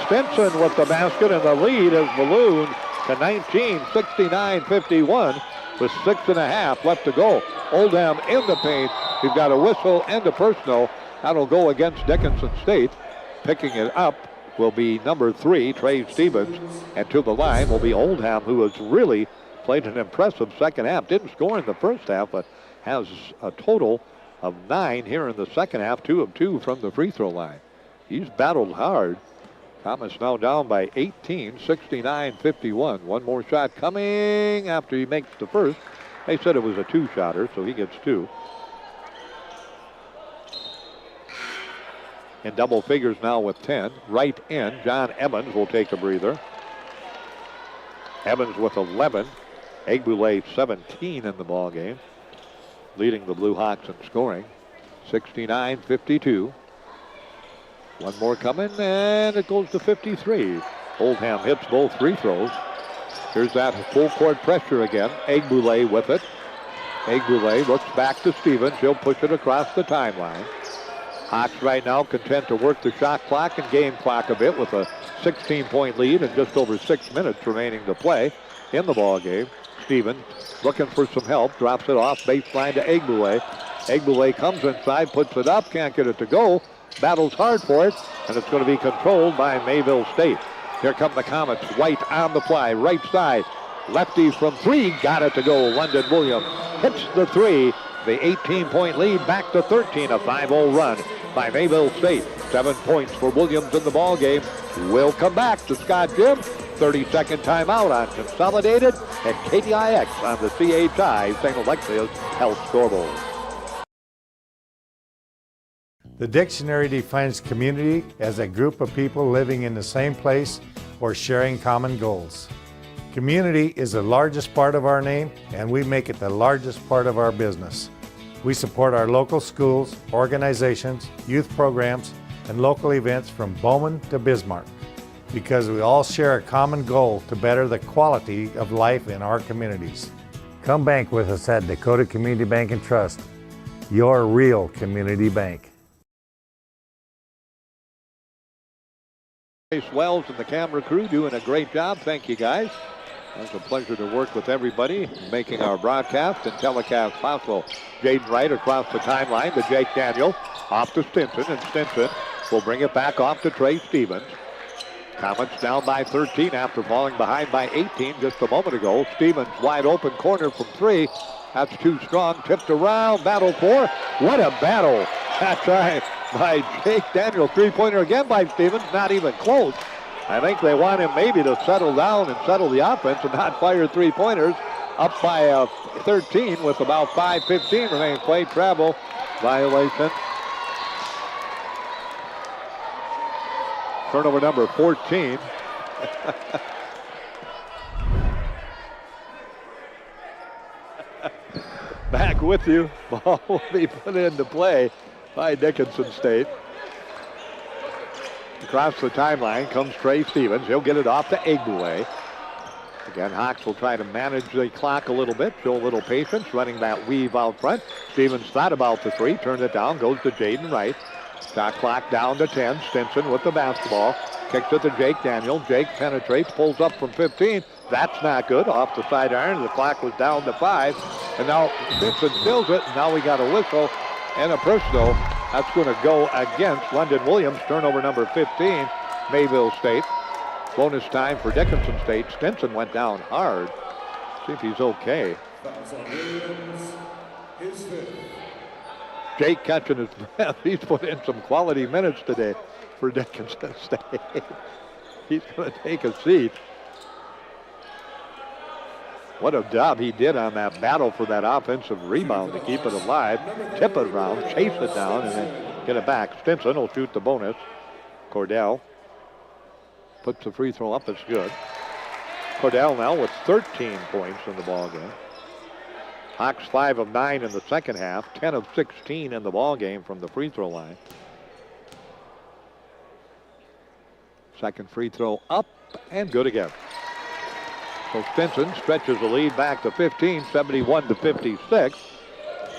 Stinson with the basket, and the lead is ballooned to 19, 69-51 with 6.5 left to go. Oldham in the paint. He's got a whistle and a personal. That'll go against Dickinson State. Picking it up will be number 3, Trey Stevens. And to the line will be Oldham, who has really played an impressive second half. Didn't score in the first half, but has a total of 9 here in the second half, 2 of 2 from the free throw line. He's battled hard. Thomas now down by 18, 69-51. One more shot coming after he makes the first. They said it was a 2-shotter, so he gets 2. In double figures now with 10. Right in, John Evans will take a breather. Evans with 11. Egbule 17 in the ball game, leading the Blue Hawks in scoring. 69-52. One more coming, and it goes to 53. Oldham hits both free throws. Here's that full court pressure again. Egbule with it. Egbule looks back to Stevens. He'll push it across the timeline. Hawks right now content to work the shot clock and game clock a bit with a 16-point lead and just over 6 minutes remaining to play in the ball game. Stevens looking for some help, drops it off baseline to Egbule. Egbule comes inside, puts it up, can't get it to go, battles hard for it, and it's going to be controlled by Mayville State. Here come the Comets. White on the fly, right side. Lefty from 3, got it to go. London Williams hits the 3, the 18-point lead back to 13. A 5-0 run by Mayville State. 7 points for Williams in the ball game. We'll come back to Scott Jim. 30-second timeout on Consolidated and KDIX on the CHI St. Alexia's Health Scoreboard. The dictionary defines community as a group of people living in the same place or sharing common goals. Community is the largest part of our name, and we make it the largest part of our business. We support our local schools, organizations, youth programs, and local events from Bowman to Bismarck, because we all share a common goal to better the quality of life in our communities. Come bank with us at Dakota Community Bank and Trust, your real community bank. Wells and the camera crew doing a great job. Thank you, guys. It's a pleasure to work with everybody, making our broadcast and telecast possible. Jaden Wright across the timeline to Jake Daniel, off to Stinson, and Stinson will bring it back off to Trey Stevens. Comets down by 13 after falling behind by 18 just a moment ago. Stevens wide open corner from 3. That's too strong. Tipped around. Battle for. What a battle. That's right. By Jake Daniel. Three-pointer again by Stevens. Not even close. I think they want him maybe to settle down and settle the offense and not fire three-pointers. Up by 13 with about 5:15 remaining play. Travel violation. Turnover number 14. Back with you. Ball will be put into play by Dickinson State. Across the timeline comes Trey Stevens. He'll get it off to Egbule. Again, Hawks will try to manage the clock a little bit, show a little patience, running that weave out front. Stevens thought about the 3, turned it down, goes to Jaden Wright. Shot clock down to 10. Stinson with the basketball. Kicks it to Jake Daniel. Jake penetrates, pulls up from 15. That's not good. Off the sidearm. The clock was down to 5. And now Stinson steals it. And now we got a whistle and a personal. That's going to go against London Williams. Turnover number 15, Mayville State. Bonus time for Dickinson State. Stinson went down hard. See if he's okay. Jake catching his breath. He's put in some quality minutes today for Dickinson State. He's going to take a seat. What a job he did on that battle for that offensive rebound to keep it alive. Tip it around, chase it down, and then get it back. Stinson will shoot the bonus. Cordell puts the free throw up. It's good. Cordell now with 13 points in the ball game. Hawks 5 of 9 in the second half, 10 of 16 in the ball game from the free throw line. Second free throw up and good again. So Stinson stretches the lead back to 15, 71-56.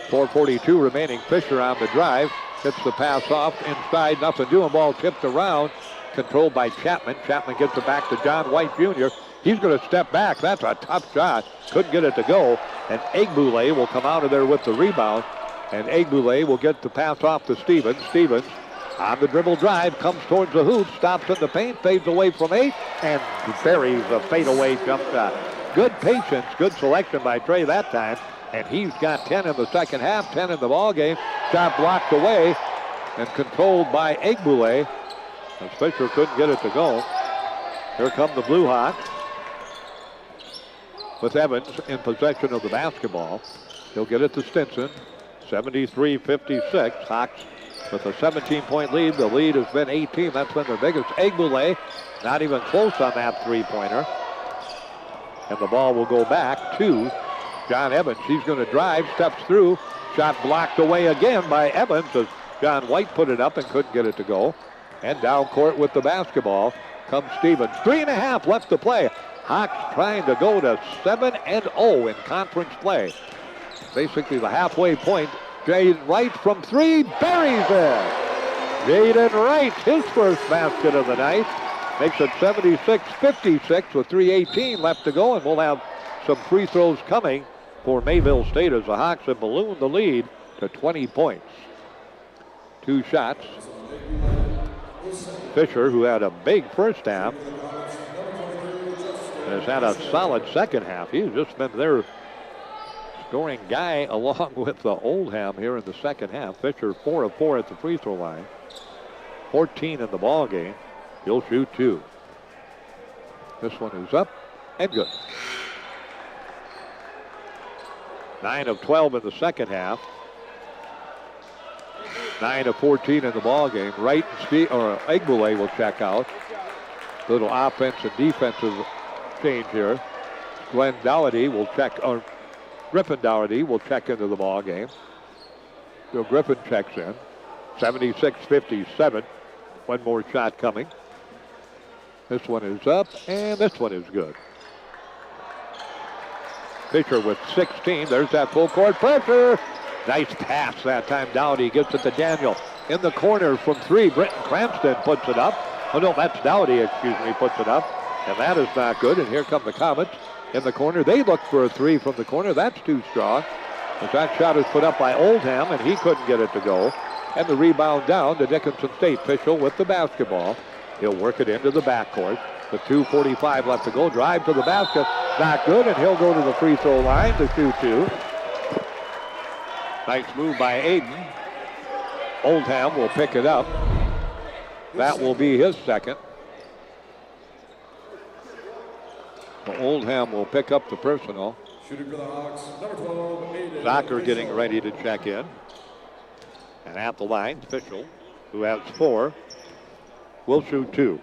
4:42 remaining. Fisher on the drive. Gets the pass off inside. Nothing doing. Ball tipped around. Controlled by Chapman. Chapman gets it back to John White Jr. He's going to step back. That's a tough shot. Couldn't get it to go. And Egbule will come out of there with the rebound. And Egbule will get the pass off to Stevens. Stevens on the dribble drive, comes towards the hoop, stops in the paint, fades away from 8, and buries a fadeaway jump shot. Good patience, good selection by Trey that time. And he's got 10 in the second half, 10 in the ball game. Shot blocked away and controlled by Egbule. And Fisher couldn't get it to go. Here come the Blue Hawks with Evans in possession of the basketball. He'll get it to Stinson. 73-56. Hawks with a 17-point lead. The lead has been 18. That's been their biggest. Egbule not even close on that three-pointer. And the ball will go back to John Evans. He's going to drive, steps through. Shot blocked away again by Evans as John White put it up and couldn't get it to go. And down court with the basketball comes Stevens. 3.5 left to play. Hawks trying to go to 7-0 in conference play. Basically the halfway point. Jaden Wright from 3, buries it. Jaden Wright, his first basket of the night. Makes it 76-56 with 3:18 left to go, and we'll have some free throws coming for Mayville State as the Hawks have ballooned the lead to 20 points. 2 shots. Fisher, who had a big first half, has had a solid second half. He's just been their scoring guy along with the Oldham here in the second half. Fisher 4 of 4 at the free throw line. 14 in the ball game. He'll shoot 2. This one is up and good. 9 of 12 in the second half. 9 of 14 in the ball game. Wright or Egbule will check out. Little offense and defensive change here. Glenn Dougherty will check, or Griffin Dougherty will check into the ball game. Bill Griffin checks in. 76-57. One more shot coming. This one is up, and this one is good. Fisher with 16. There's that full court pressure. Nice pass that time. Dougherty gets it to Daniel. In the corner from 3. Britton Cranston puts it up. Oh, no, that's Dougherty, puts it up. And that is not good. And here come the Comets in the corner. They look for a 3 from the corner. That's too strong. But that shot is put up by Oldham, and he couldn't get it to go. And the rebound down to Dickinson State. Fischel with the basketball. He'll work it into the backcourt. The 2:45 left to go. Drive to the basket. Not good, and he'll go to the free throw line to shoot 2. Nice move by Aiden. Oldham will pick it up. That will be his second. So Oldham will pick up the personal. Shooting for the Hawks, number 12, Aiden. Docker getting ready to check in. And at the line, Fischel, who has 4, will shoot 2.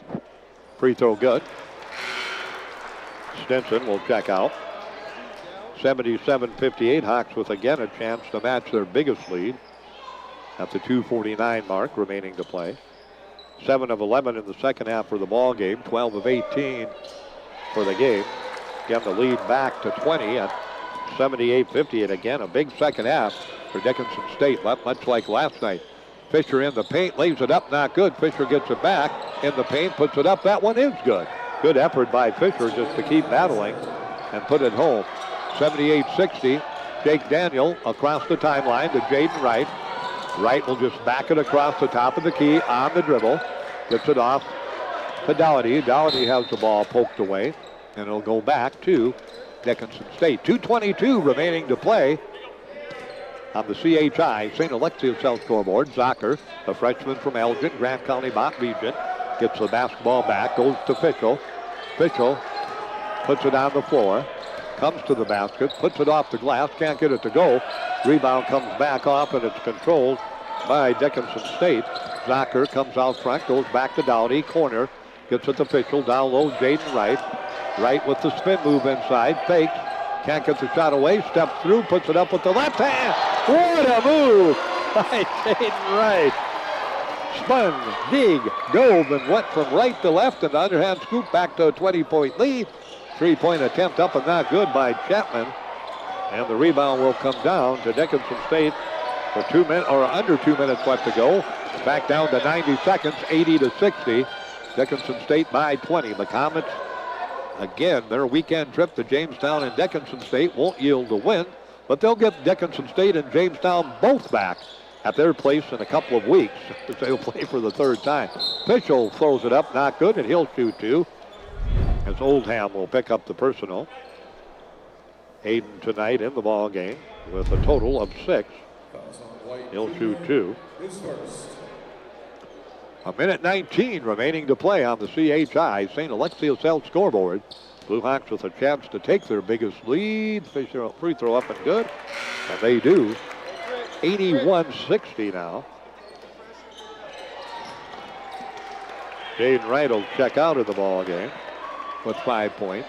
Free throw good. Stinson will check out. 77-58. Hawks with again a chance to match their biggest lead at the 2:49 mark remaining to play. 7 of 11 in the second half for the ball game. 12 of 18 for the game. Again, the lead back to 20 at 78-58. Again, a big second half for Dickinson State, much like last night. Fisher in the paint, lays it up, not good. Fisher gets it back in the paint, puts it up. That one is good. Good effort by Fisher just to keep battling and put it home. 78-60. Jake Daniel across the timeline to Jaden Wright. Wright will just back it across the top of the key on the dribble. Gets it off to Dougherty. Dougherty has the ball poked away, and it'll go back to Dickinson State. 2:22 remaining to play on the CHI St. Alexius South scoreboard. Zocker, a freshman from Elgin, Grant County Mott region, gets the basketball back, goes to Fischel. Fischel puts it on the floor, comes to the basket, puts it off the glass, can't get it to go. Rebound comes back off, and it's controlled by Dickinson State. Zocker comes out front, goes back to Dougherty, corner, gets it to Fischel, down low, Jaden Wright. Wright with the spin move inside, fakes, can't get the shot away, steps through, puts it up with the left hand. What a move by Jaden Wright. Spun, dig, dove, and went from right to left, and the underhand scoop back to a 20-point lead. 3-point attempt up and not good by Chapman. And the rebound will come down to Dickinson State for 2 minutes, or under 2 minutes left to go. Back down to 90 seconds, 80-60. Dickinson State by 20. The Comets, again, their weekend trip to Jamestown and Dickinson State won't yield a win, but they'll get Dickinson State and Jamestown both back at their place in a couple of weeks as they'll play for the third time. Fischel throws it up, not good, and he'll shoot 2. As Oldham will pick up the personal. Aiden tonight in the ball game with a total of 6. He'll shoot 2. A minute 19 remaining to play on the CHI St. Alexius South scoreboard. Blue Hawks with a chance to take their biggest lead. Fisher free throw up and good. And they do. 81-60 now. Jaden Wright will check out of the ball game with 5 points.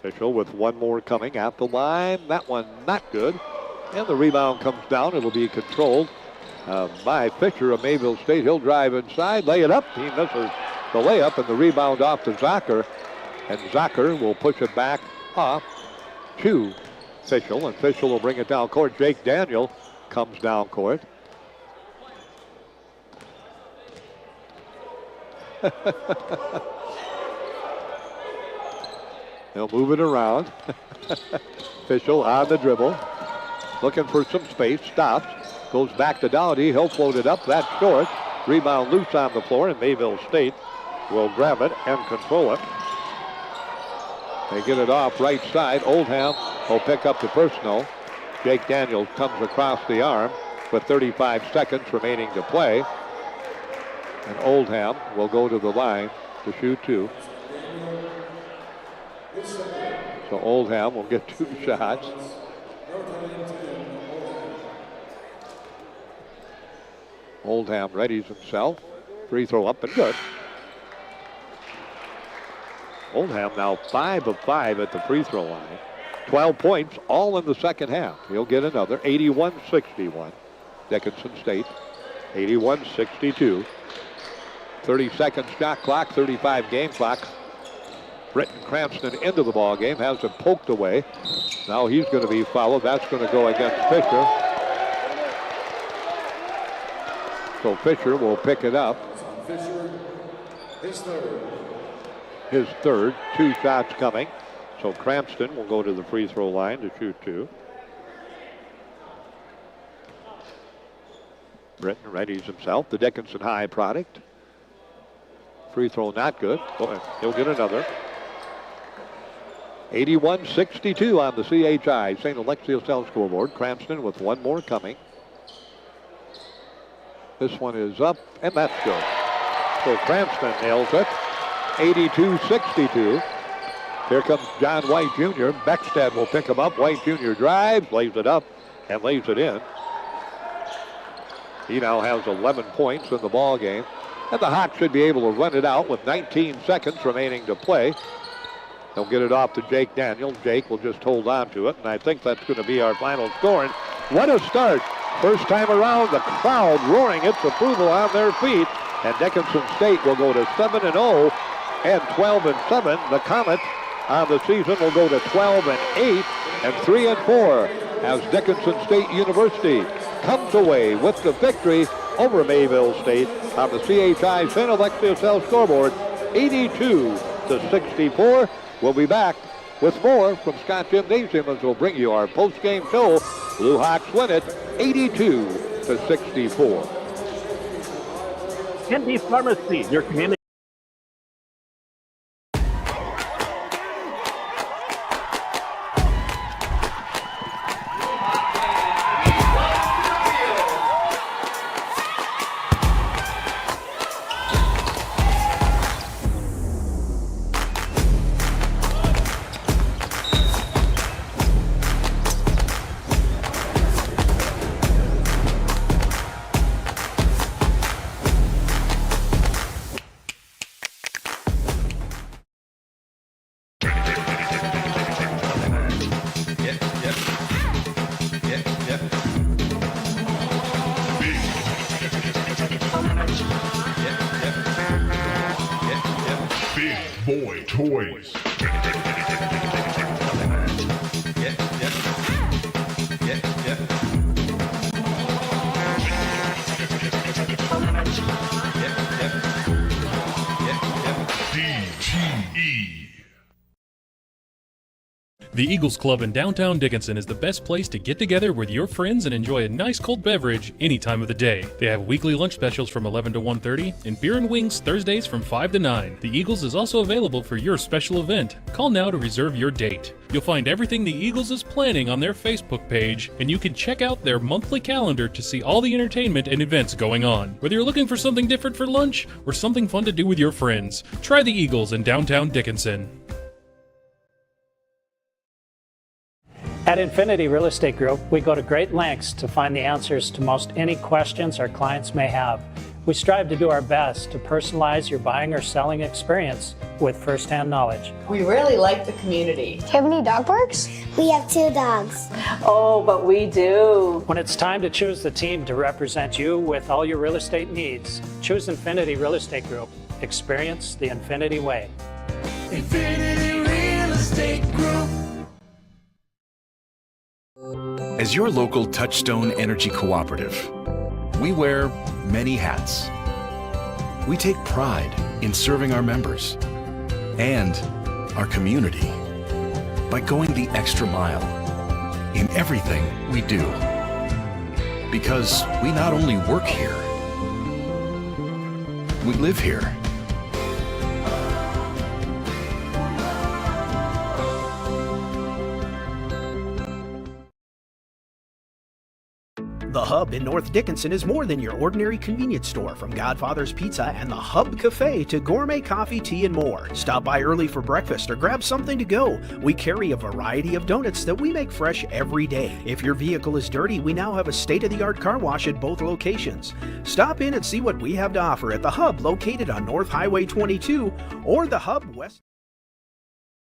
Fischel with one more coming at the line. That one not good. And the rebound comes down. It'll be controlled by Fisher of Mayville State. He'll drive inside, lay it up. He misses the layup, and the rebound off to Zocker. And Zocker will push it back off to Fischel, and Fischel will bring it down court. Jake Daniel comes down court. He'll move it around. Fischel on the dribble, looking for some space, stops, goes back to Dougherty. He'll float it up, that's short. Rebound loose on the floor, and Mayville State will grab it and control it. They get it off right side. Oldham will pick up the personal. Jake Daniels comes across the arm with 35 seconds remaining to play. And Oldham will go to the line to shoot two. So Oldham will get 2 shots. Oldham readies himself. Free throw up and good. Oldham now 5 of 5 at the free throw line. 12 points, all in the second half. He'll get another. 81-61. Dickinson State, 81-62. 30-second shot clock, 35 game clock. Britton Cranston into the ball game, has it poked away. Now he's going to be fouled. That's going to go against Fisher. So Fisher will pick it up. Fisher, His third. 2 shots coming. So Cranston will go to the free throw line to shoot 2. Britton readies himself. The Dickinson High product. Free throw not good. Boy, he'll get another. 81-62 on the CHI St. Alexius Cell scoreboard. Cranston with 1 more coming. This one is up, and that's good. So Cranston nails it. 82-62. Here comes John White Jr. Beckstead will pick him up. White Jr. drives, lays it up, and lays it in. He now has 11 points in the ball game. And the Hawks should be able to run it out with 19 seconds remaining to play. They'll get it off to Jake Daniels. Jake will just hold on to it, and I think that's going to be our final score. And what a start. First time around, the crowd roaring its approval on their feet. And Dickinson State will go to 7-0 and 12-7. The Comets on the season will go to 12-8 and 3-4 as Dickinson State University comes away with the victory over Mayville State on the CHI St. Alexius Cell scoreboard, 82-64. We'll be back with more from Scott Gymnasium as we'll bring you our post-game show. Blue Hawks win it 82-64. Indy Pharmacy, your community. Boy Toys. DTE. The Eagles Club in downtown Dickinson is the best place to get together with your friends and enjoy a nice cold beverage any time of the day. They have weekly lunch specials from 11 to 1:30 and beer and wings Thursdays from 5 to 9. The Eagles is also available for your special event. Call now to reserve your date. You'll find everything the Eagles is planning on their Facebook page, and you can check out their monthly calendar to see all the entertainment and events going on. Whether you're looking for something different for lunch or something fun to do with your friends, try the Eagles in downtown Dickinson. At Infinity Real Estate Group, we go to great lengths to find the answers to most any questions our clients may have. We strive to do our best to personalize your buying or selling experience with firsthand knowledge. We really like the community. Do you have any dog barks? We have 2 dogs. Oh, but we do. When it's time to choose the team to represent you with all your real estate needs, choose Infinity Real Estate Group. Experience the Infinity way. Infinity Real Estate Group. As your local Touchstone Energy Cooperative, we wear many hats. We take pride in serving our members and our community by going the extra mile in everything we do. Because we not only work here, we live here. The Hub in North Dickinson is more than your ordinary convenience store. From Godfather's Pizza and the Hub Cafe to gourmet coffee, tea, and more. Stop by early for breakfast or grab something to go. We carry a variety of donuts that we make fresh every day. If your vehicle is dirty, we now have a state-of-the-art car wash at both locations. Stop in and see what we have to offer at the Hub located on North Highway 22 or the Hub West.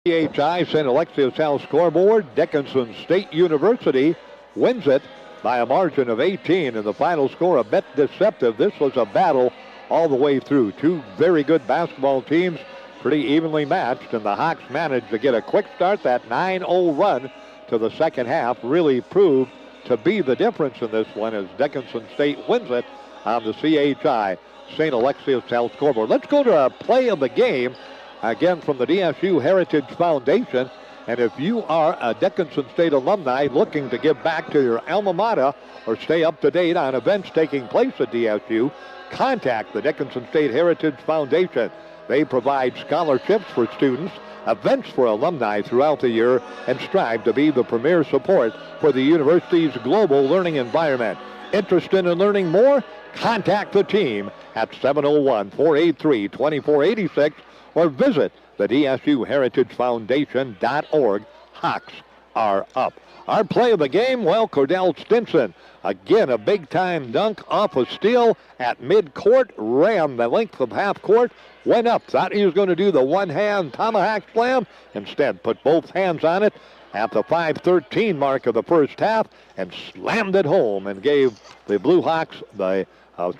CHI St. Alexius Health scoreboard. Dickinson State University wins it by a margin of 18, and the final score a bit deceptive. This was a battle all the way through. Two very good basketball teams, pretty evenly matched, and the Hawks managed to get a quick start. That 9-0 run to the second half really proved to be the difference in this one as Dickinson State wins it on the CHI St. Alexius Health scoreboard. Let's go to a play of the game, again from the DSU Heritage Foundation. And if you are a Dickinson State alumni looking to give back to your alma mater or stay up to date on events taking place at DSU, contact the Dickinson State Heritage Foundation. They provide scholarships for students, events for alumni throughout the year, and strive to be the premier support for the university's global learning environment. Interested in learning more? Contact the team at 701-483-2486 or visit the DSUHeritageFoundation.org. Hawks are up. Our play of the game, well, Cordell Stinson. Again, a big-time dunk off a steal at mid-court, ran the length of half court, went up, thought he was going to do the one-hand tomahawk slam, instead put both hands on it at the 5:13 mark of the first half and slammed it home and gave the Blue Hawks the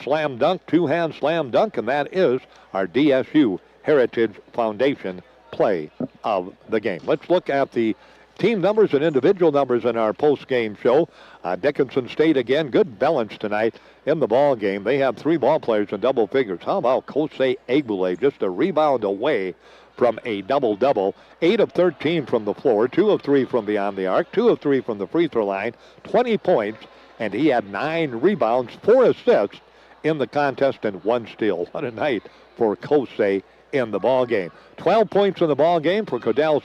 slam dunk, two-hand slam dunk, and that is our DSU Heritage Foundation play of the game. Let's look at the team numbers and individual numbers in our post-game show. Dickinson State, again, good balance tonight in the ball game. They have 3 ball players in double figures. How about Kosei Egbule, just a rebound away from a double-double. 8 of 13 from the floor, 2 of 3 from beyond the arc, 2 of 3 from the free throw line, 20 points, and he had 9 rebounds, 4 assists in the contest, and 1 steal. What a night for Kosei in the ball game. 12 points in the ball game for Cordell